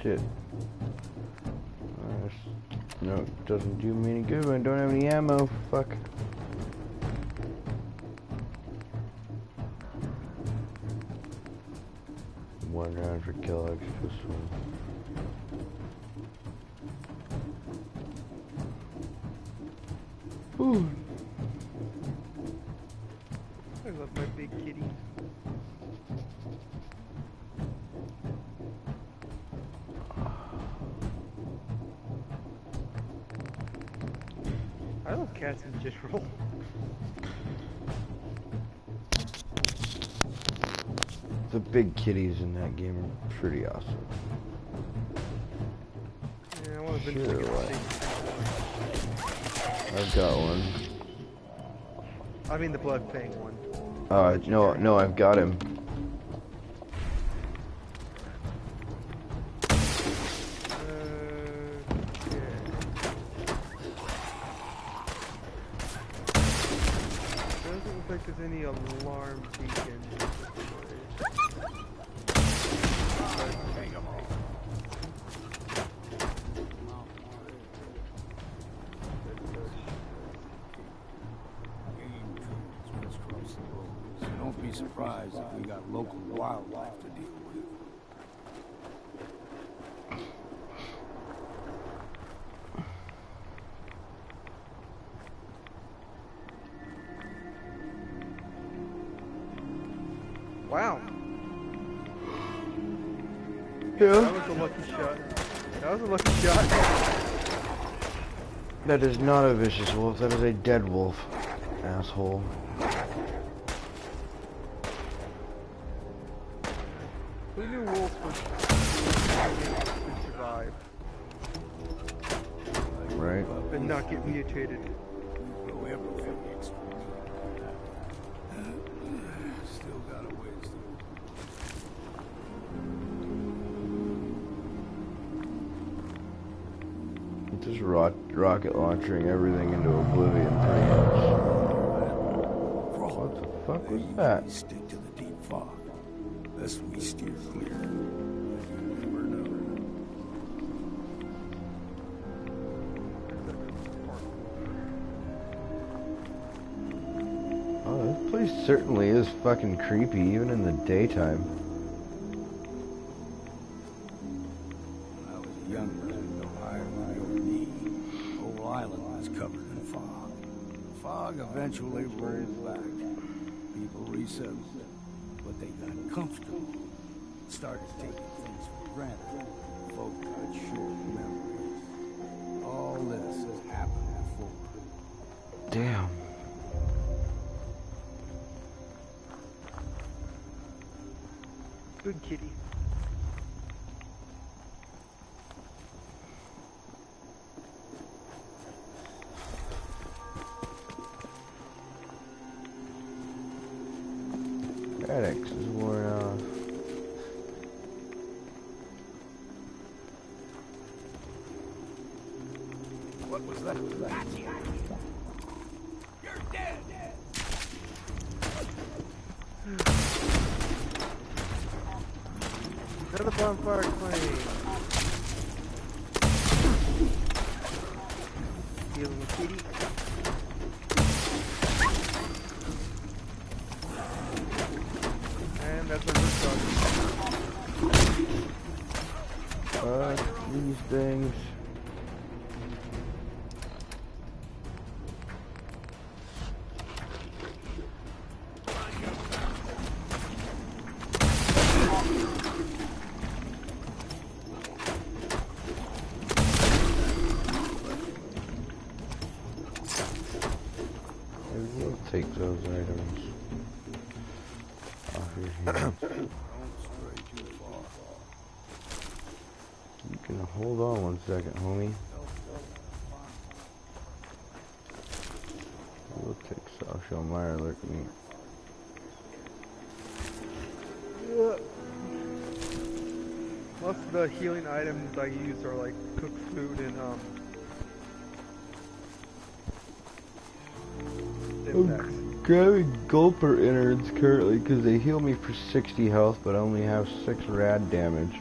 Shit. No, it doesn't do me any good when I don't have any ammo. Fuck. One round for kill extra swim. Ooh. I love my big kitty. I love cats in general. The big kitties in that game are pretty awesome. Yeah, I want to sure, I've got one. I mean the blood fang one. No, I've got him. Doesn't look like there's any alarm beacon. Don't be surprised if we got local wildlife to deal with. Wow. Yeah. That was a lucky shot. That was a lucky shot. That is not a vicious wolf, that is a dead wolf. Asshole. Who knew wolves would survive? Right. And not get mutated. Still got a ways to go. Just rocket launching everything into oblivion pretty much. What the fuck was that? Stick to the deep fog. Lest we steer clear. You never know. Oh, this place certainly is fucking creepy, even in the daytime. When I was younger, no higher than your knee, the whole island was covered in fog. The fog eventually rolled back. People resettled, but they got comfortable. Started taking things for granted. Folk got short memories. All this has happened before. Damn. Good kitty. Radix is worn off. What was that? You're dead! Another bonfire claim. Healing the kitty. And that's my first dog. things. Take those items off your hands. You can hold on 1 second, homie. We'll take Sasha Meyer, look at me. Most of the healing items I use are like cooked food and I'm grabbing gulper innards currently because they heal me for 60 health, but I only have 6 rad damage.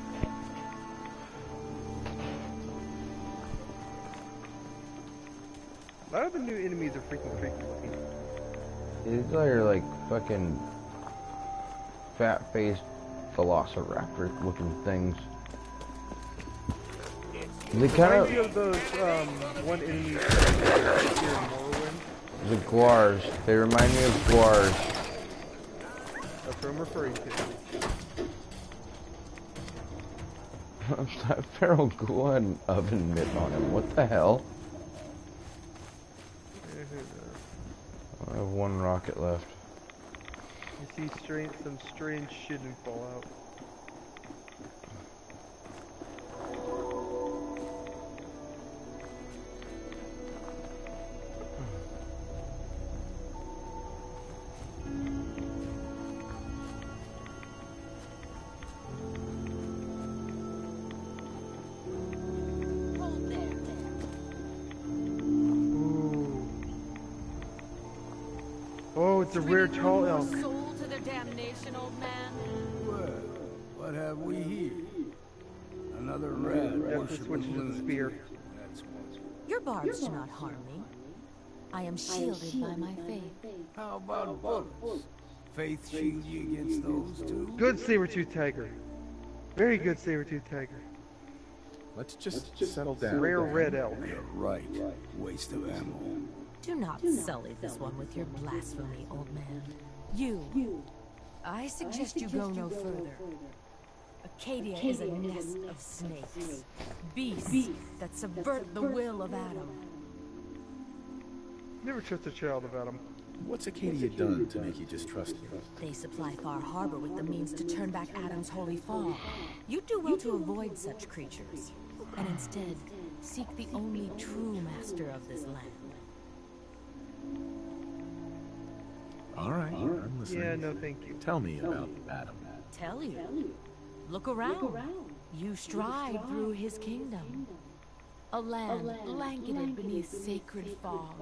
A lot of the new enemies are freaking creepy looking. These are like fucking fat-faced velociraptor looking things. They kind of those one enemy here in Morrowind. The Guars. They remind me of Guars. That's what I'm referring to. That feral ghoul had an oven mitt on him. What the hell? I have 1 rocket left. You see some strange shit in Fallout. It's a rare tall elk. Soul to the damnation, old man. Well, what have we here? Another rat. Switching to the spear. Your barbs do not harm me. I am shielded by my faith. How about bullets? Faith shield you against those too? Good saber-tooth tiger. Very good saber-tooth tiger. Let's just settle down. Rare red elk. You're right. Waste of ammo. Do not sully this one with your blasphemy, old man. You. I suggest you go no further. Acadia is a nest of snakes. Beasts that subvert the will of Adam. Never trust a child of Adam. What's Acadia done to make you distrust him? They supply Far Harbor with the means to turn back Adam's holy fall. You'd do well to avoid such creatures, and instead seek the only true master of this land. All right, I'm listening. Yeah, no thank you. Tell me about Adam. Tell you. Look around. You stride through his kingdom. A land blanketed beneath sacred fog.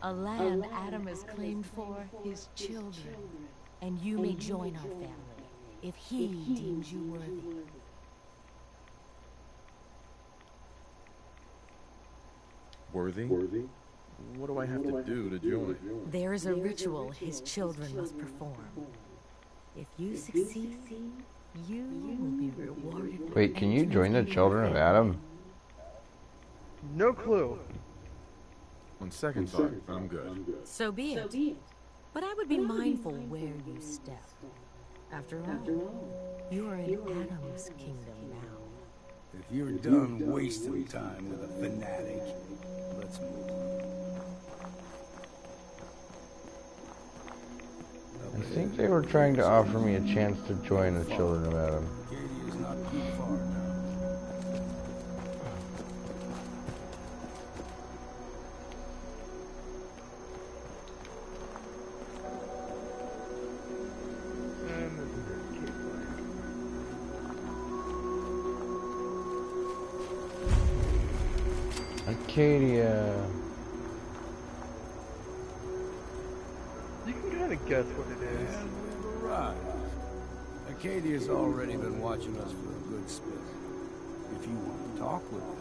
A land Adam has claimed for his children. And you may join our family if he deems you worthy. Worthy? What do I have to do to join? There is a ritual his children must perform. If you succeed, you will be rewarded. Wait, can you join the children of Adam? No clue. On second thought, I'm good. So be it. But I would be mindful where you step. After all, you are in Adam's kingdom now. If you're done wasting time with a fanatic, let's move on. I think they were trying to offer me a chance to join the children of Adam. Acadia's not too far now. Acadia. You can kind of guess what it is. And we've arrived. Acadia's already been watching us for a good spell. If you want to talk with them,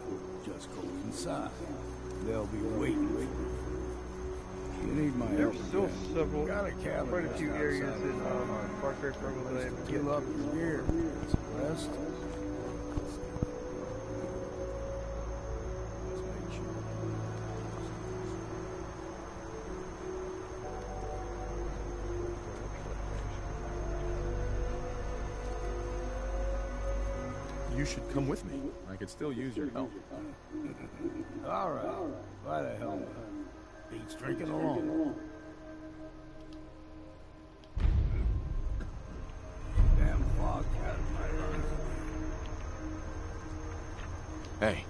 just go inside. They'll be waiting for you. You need my help. There's still several, quite a few areas in Far Cry Primal that I haven't Fill up your gear. Rest. You should come with me. I could still use your help. All right. Why the hell not? Beats drinking alone. Damn fog cat my lungs. Hey.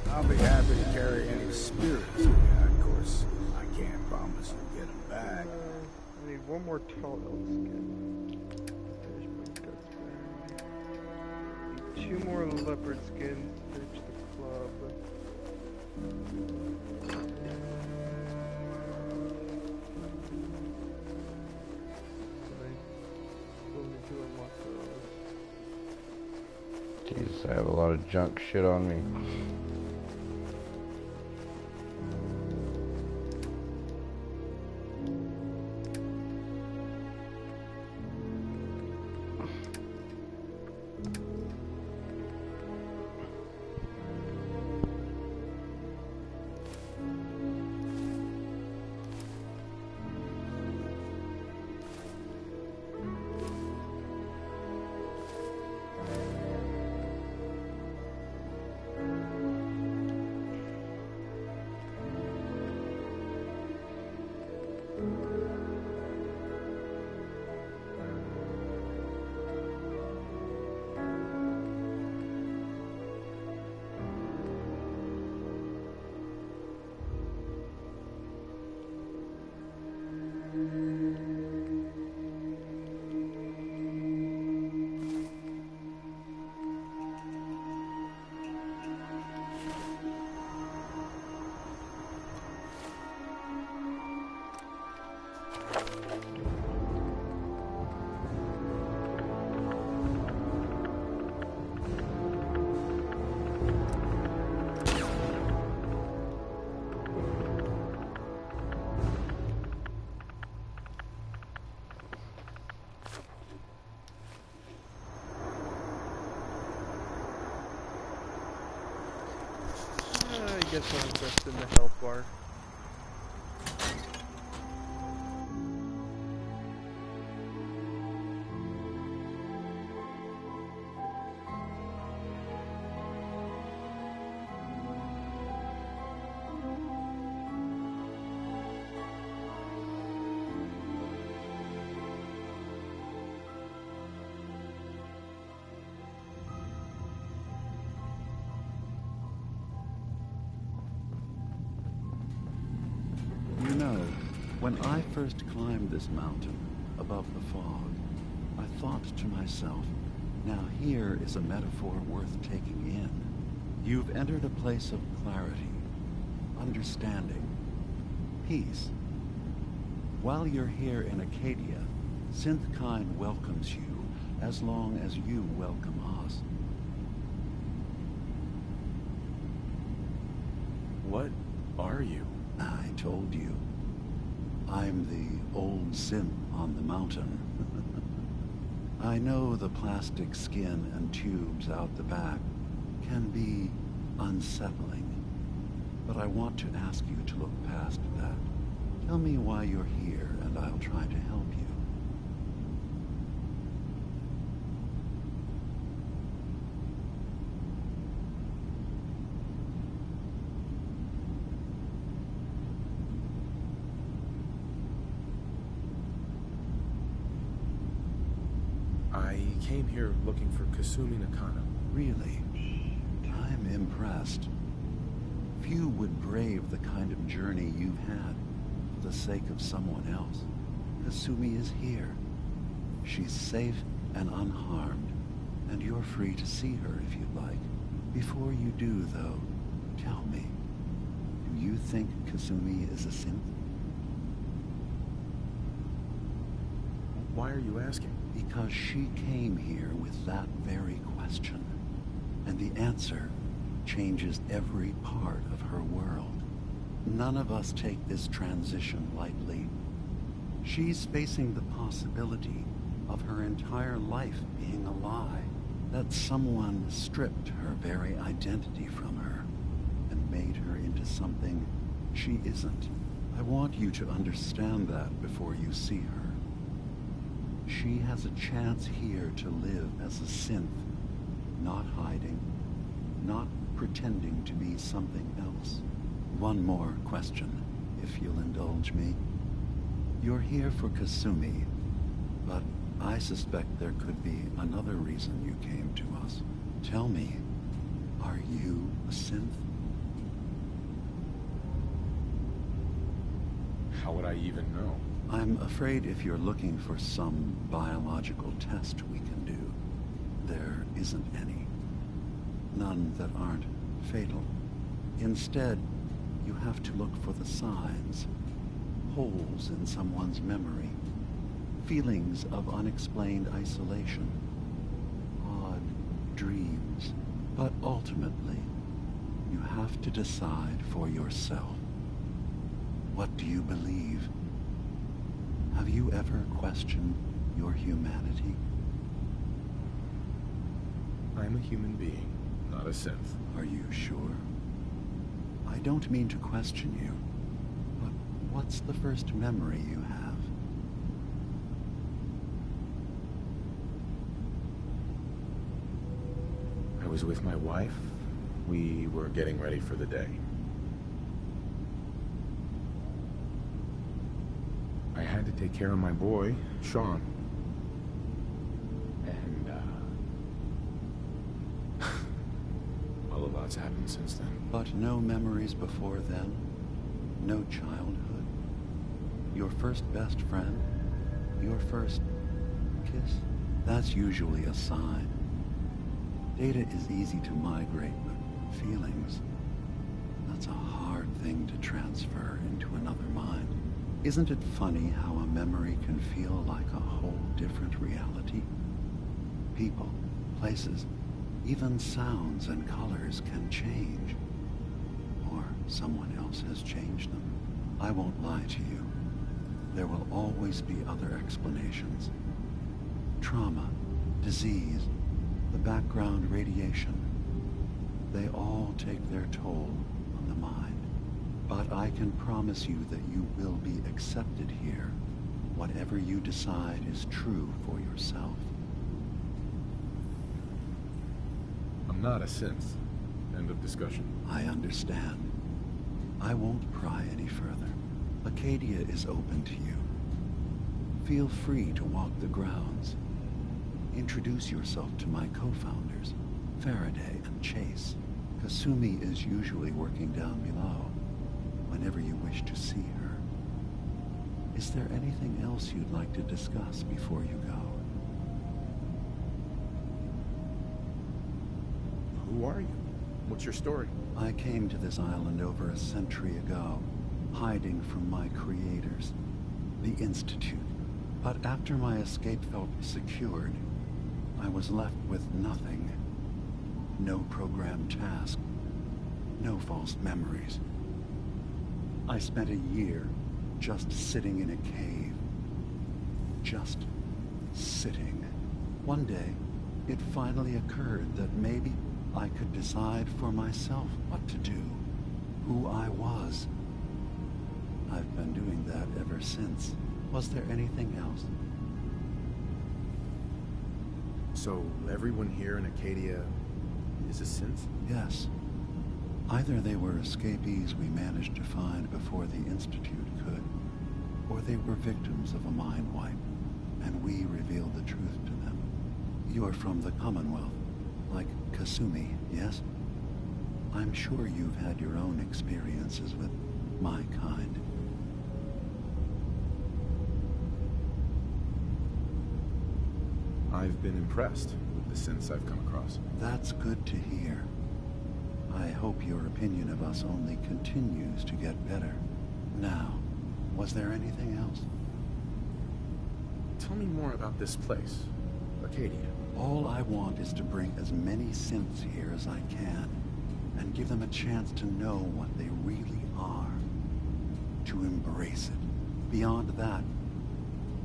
I'll be happy to carry any spirits. Of course, I can't promise you'll get them back. I need one more tall elk skin. There's my gut friend. Need 2 more leopard skins to finish the club. Jesus, I have a lot of junk shit on me. I guess I'll invest in the health bar. When I first climbed this mountain above the fog, I thought to myself, now here is a metaphor worth taking in. You've entered a place of clarity, understanding, peace. While you're here in Acadia, Synthkind welcomes you as long as you welcome us. What are you? I told you. I'm the old synth on the mountain. I know the plastic skin and tubes out the back can be unsettling, but I want to ask you to look past that. Tell me why you're here, and I'll try to help you. I came here looking for Kasumi Nakano. Really? I'm impressed. Few would brave the kind of journey you've had for the sake of someone else. Kasumi is here. She's safe and unharmed, and you're free to see her if you'd like. Before you do, though, tell me, do you think Kasumi is a synth? Why are you asking? Because she came here with that very question, and the answer changes every part of her world. None of us take this transition lightly. She's facing the possibility of her entire life being a lie, that someone stripped her very identity from her and made her into something she isn't. I want you to understand that before you see her. She has a chance here to live as a synth, not hiding, not pretending to be something else. One more question, if you'll indulge me. You're here for Kasumi, but I suspect there could be another reason you came to us. Tell me, are you a synth? How would I even know? I'm afraid if you're looking for some biological test we can do, there isn't any. None that aren't fatal. Instead, you have to look for the signs, holes in someone's memory, feelings of unexplained isolation, odd dreams. But ultimately, you have to decide for yourself. What do you believe? Have you ever questioned your humanity? I'm a human being, not a synth. Are you sure? I don't mean to question you, but what's the first memory you have? I was with my wife. We were getting ready for the day. I had to take care of my boy, Sean. And, well, a lot's happened since then. But no memories before then? No childhood? Your first best friend? Your first kiss? That's usually a sign. Data is easy to migrate, but feelings, that's a hard thing to transfer into another mind. Isn't it funny how a memory can feel like a whole different reality? People, places, even sounds and colors can change. Or someone else has changed them. I won't lie to you. There will always be other explanations. Trauma, disease, the background radiation. They all take their toll on the mind. But I can promise you that you will be accepted here, whatever you decide is true for yourself. I'm not a synth. End of discussion. I understand. I won't pry any further. Acadia is open to you. Feel free to walk the grounds. Introduce yourself to my co-founders, Faraday and Chase. Kasumi is usually working down below, whenever you wish to see her. Is there anything else you'd like to discuss before you go? Who are you? What's your story? I came to this island over a century ago, hiding from my creators, the Institute. But after my escape felt secured, I was left with nothing. No programmed task, no false memories. I spent a year just sitting in a cave. Just sitting. One day, it finally occurred that maybe I could decide for myself what to do, who I was. I've been doing that ever since. Was there anything else? So, everyone here in Acadia is a synth? Yes. Either they were escapees we managed to find before the Institute could, or they were victims of a mind wipe, and we revealed the truth to them. You are from the Commonwealth, like Kasumi, yes? I'm sure you've had your own experiences with my kind. I've been impressed with the synths I've come across. That's good to hear. I hope your opinion of us only continues to get better. Now, was there anything else? Tell me more about this place, Acadia. All I want is to bring as many synths here as I can, and give them a chance to know what they really are. To embrace it. Beyond that,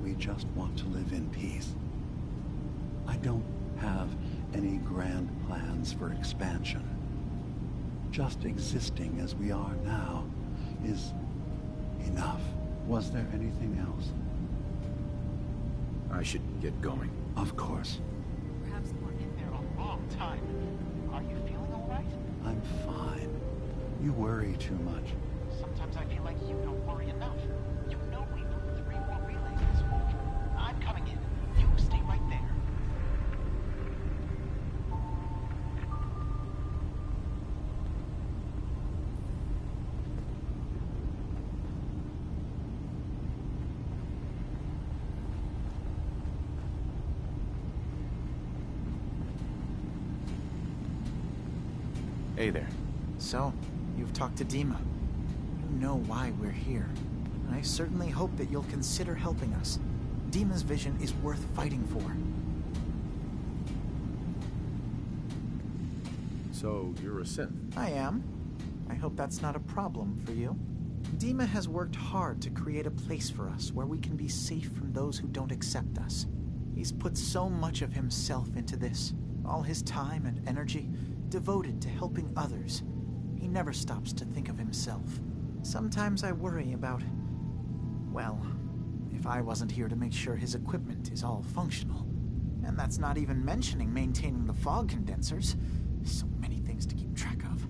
we just want to live in peace. I don't have any grand plans for expansion. Just existing as we are now is enough. Was there anything else? I should get going. Of course. Perhaps we're in there a long time. Are you feeling all right? I'm fine. You worry too much. Sometimes I feel like you don't worry enough. You know we moved 3 more relays this week. I'm coming in. You stay right there. Hey there. So, you've talked to Dima. You know why we're here. I certainly hope that you'll consider helping us. Dima's vision is worth fighting for. So, you're a synth? I am. I hope that's not a problem for you. Dima has worked hard to create a place for us where we can be safe from those who don't accept us. He's put so much of himself into this, all his time and energy devoted to helping others. He never stops to think of himself. Sometimes I worry about, well, if I wasn't here to make sure his equipment is all functional. And that's not even mentioning maintaining the fog condensers. So many things to keep track of.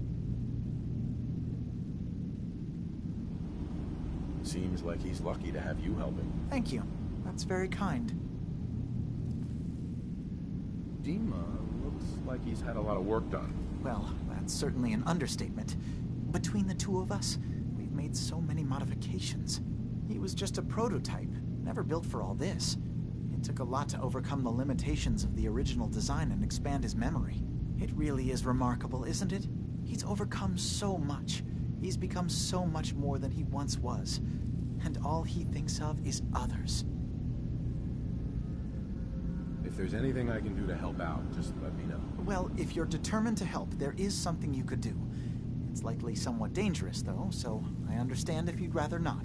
Seems like he's lucky to have you helping. Thank you. That's very kind. Dima looks like he's had a lot of work done. Well, that's certainly an understatement. Between the two of us, we've made so many modifications. He was just a prototype, never built for all this. It took a lot to overcome the limitations of the original design and expand his memory. It really is remarkable, isn't it? He's overcome so much. He's become so much more than he once was. And all he thinks of is others. If there's anything I can do to help out, just let me know. Well, if you're determined to help, there is something you could do. It's likely somewhat dangerous, though, so I understand if you'd rather not.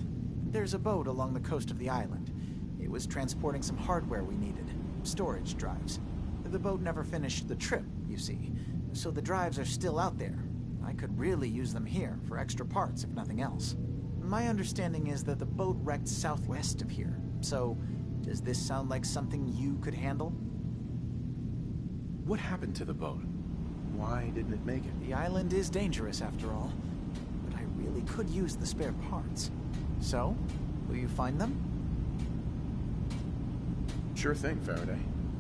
There's a boat along the coast of the island. It was transporting some hardware we needed. Storage drives. The boat never finished the trip, you see, so the drives are still out there. I could really use them here for extra parts, if nothing else. My understanding is that the boat wrecked southwest of here, so does this sound like something you could handle? What happened to the boat? Why didn't it make it? The island is dangerous, after all, but I really could use the spare parts. So, will you find them? Sure thing, Faraday.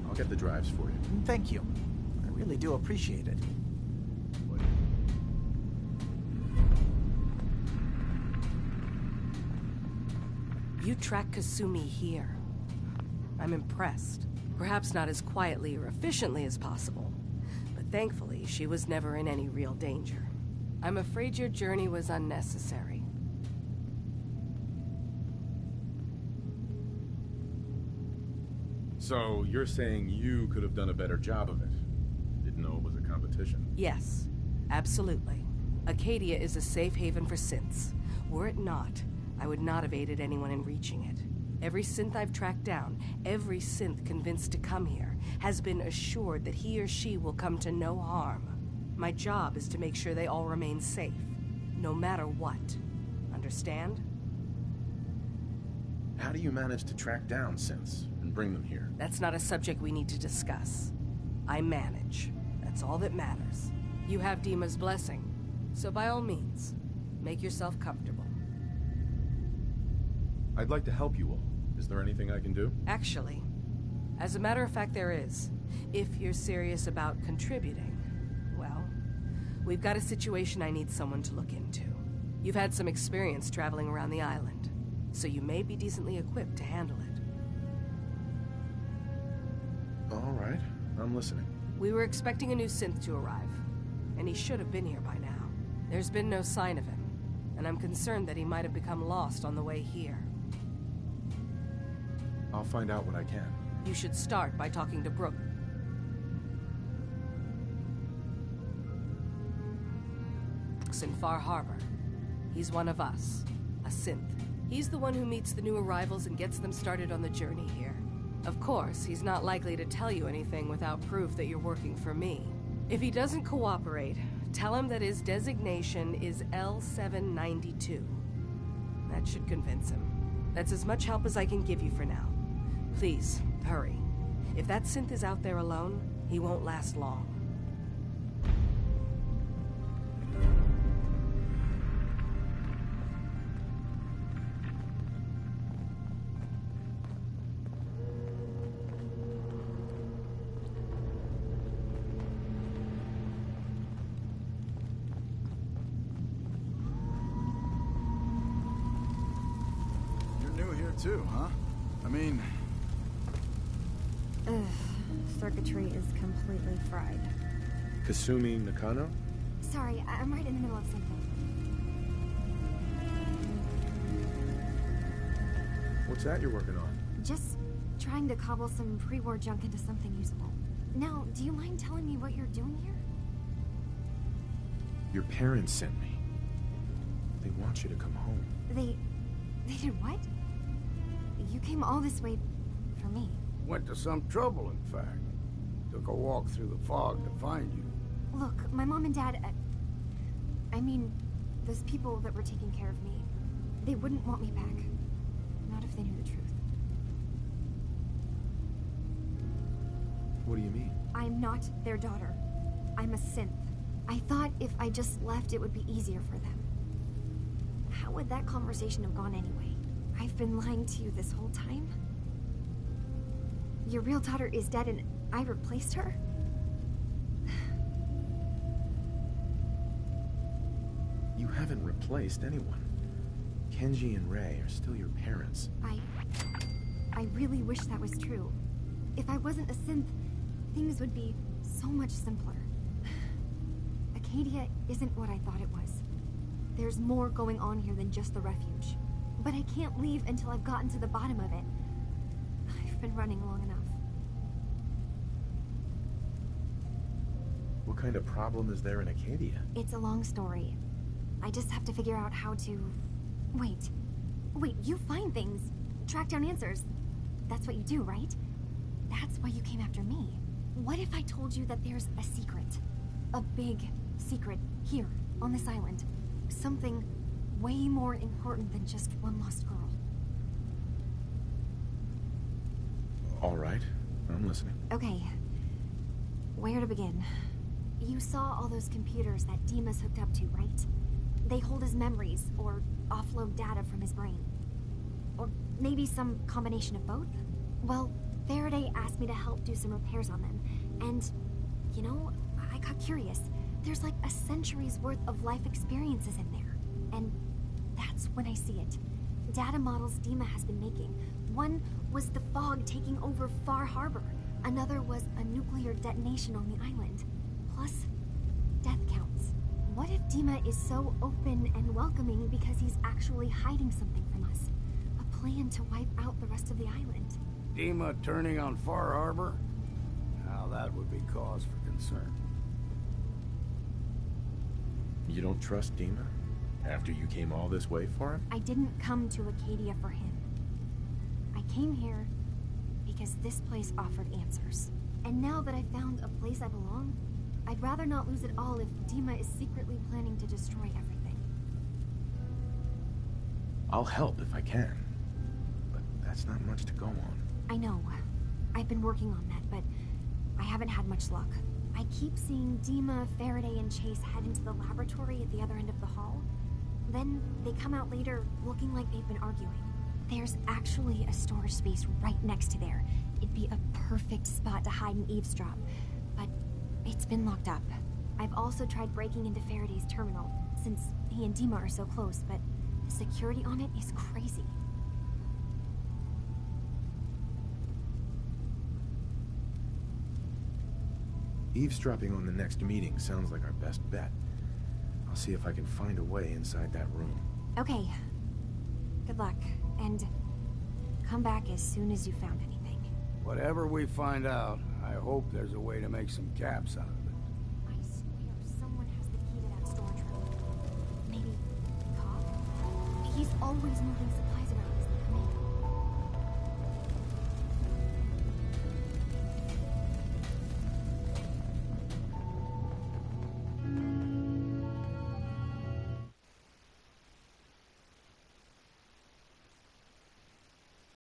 I'll get the drives for you. Thank you. I really do appreciate it. You track Kasumi here. I'm impressed. Perhaps not as quietly or efficiently as possible, but thankfully she was never in any real danger. I'm afraid your journey was unnecessary. So, you're saying you could have done a better job of it? Didn't know it was a competition? Yes, absolutely. Acadia is a safe haven for synths. Were it not, I would not have aided anyone in reaching it. Every synth I've tracked down, every synth convinced to come here, has been assured that he or she will come to no harm. My job is to make sure they all remain safe, no matter what. Understand? How do you manage to track down synths and bring them here? That's not a subject we need to discuss. I manage. That's all that matters. You have Dima's blessing, so by all means, make yourself comfortable. I'd like to help you all. Is there anything I can do? Actually, as a matter of fact, there is. If you're serious about contributing, well, we've got a situation I need someone to look into. You've had some experience traveling around the island, so you may be decently equipped to handle it. All right, I'm listening. We were expecting a new synth to arrive, and he should have been here by now. There's been no sign of him, and I'm concerned that he might have become lost on the way here. I'll find out what I can. You should start by talking to Brooke. Brooks in Far Harbor. He's one of us, a synth. He's the one who meets the new arrivals and gets them started on the journey here. Of course, he's not likely to tell you anything without proof that you're working for me. If he doesn't cooperate, tell him that his designation is L792. That should convince him. That's as much help as I can give you for now. Please, hurry. If that synth is out there alone, he won't last long. You're new here too, huh? I mean... Ugh, circuitry is completely fried. Kasumi Nakano? Sorry, I'm right in the middle of something. What's that you're working on? Just trying to cobble some pre-war junk into something usable. Now, do you mind telling me what you're doing here? Your parents sent me. They want you to come home. They did what? You came all this way for me. Went to some trouble, in fact. Took a walk through the fog to find you. Look, my mom and dad... I mean, those people that were taking care of me, they wouldn't want me back. Not if they knew the truth. What do you mean? I'm not their daughter. I'm a synth. I thought if I just left, it would be easier for them. How would that conversation have gone anyway? I've been lying to you this whole time? Your real daughter is dead and I replaced her? You haven't replaced anyone. Kenji and Rei are still your parents. I really wish that was true. If I wasn't a synth, things would be so much simpler. Acadia isn't what I thought it was. There's more going on here than just the refuge. But I can't leave until I've gotten to the bottom of it. I've been running long enough. What kind of problem is there in Acadia? It's a long story. I just have to figure out how to... Wait, you find things. Track down answers. That's what you do, right? That's why you came after me. What if I told you that there's a secret? A big secret here, on this island. Something way more important than just one lost girl. All right, I'm listening. Okay. Where to begin? You saw all those computers that Dima's hooked up to, right? They hold his memories, or offload data from his brain. Or maybe some combination of both? Well, Faraday asked me to help do some repairs on them, and, you know, I got curious. There's like a century's worth of life experiences in there, and that's when I see it. Data models Dima has been making. One was the fog taking over Far Harbor. Another was a nuclear detonation on the island. Plus, death counts. What if Dima is so open and welcoming because he's actually hiding something from us? A plan to wipe out the rest of the island. Dima turning on Far Harbor? Now that would be cause for concern. You don't trust Dima? After you came all this way for him? I didn't come to Acadia for him. I came here because this place offered answers. And now that I've found a place I belong, I'd rather not lose it all if Dima is secretly planning to destroy everything. I'll help if I can. But that's not much to go on. I know. I've been working on that, but I haven't had much luck. I keep seeing Dima, Faraday, and Chase head into the laboratory at the other end of the hall. Then they come out later looking like they've been arguing. There's actually a storage space right next to there. It'd be a perfect spot to hide and eavesdrop, but it's been locked up. I've also tried breaking into Faraday's terminal, since he and Dima are so close, but the security on it is crazy. Eavesdropping on the next meeting sounds like our best bet. I'll see if I can find a way inside that room. Okay. Good luck, and come back as soon as you found anything. Whatever we find out, I hope there's a way to make some caps out of it. I swear someone has the key to that storage room. Maybe Cobb? He's always moving supplies.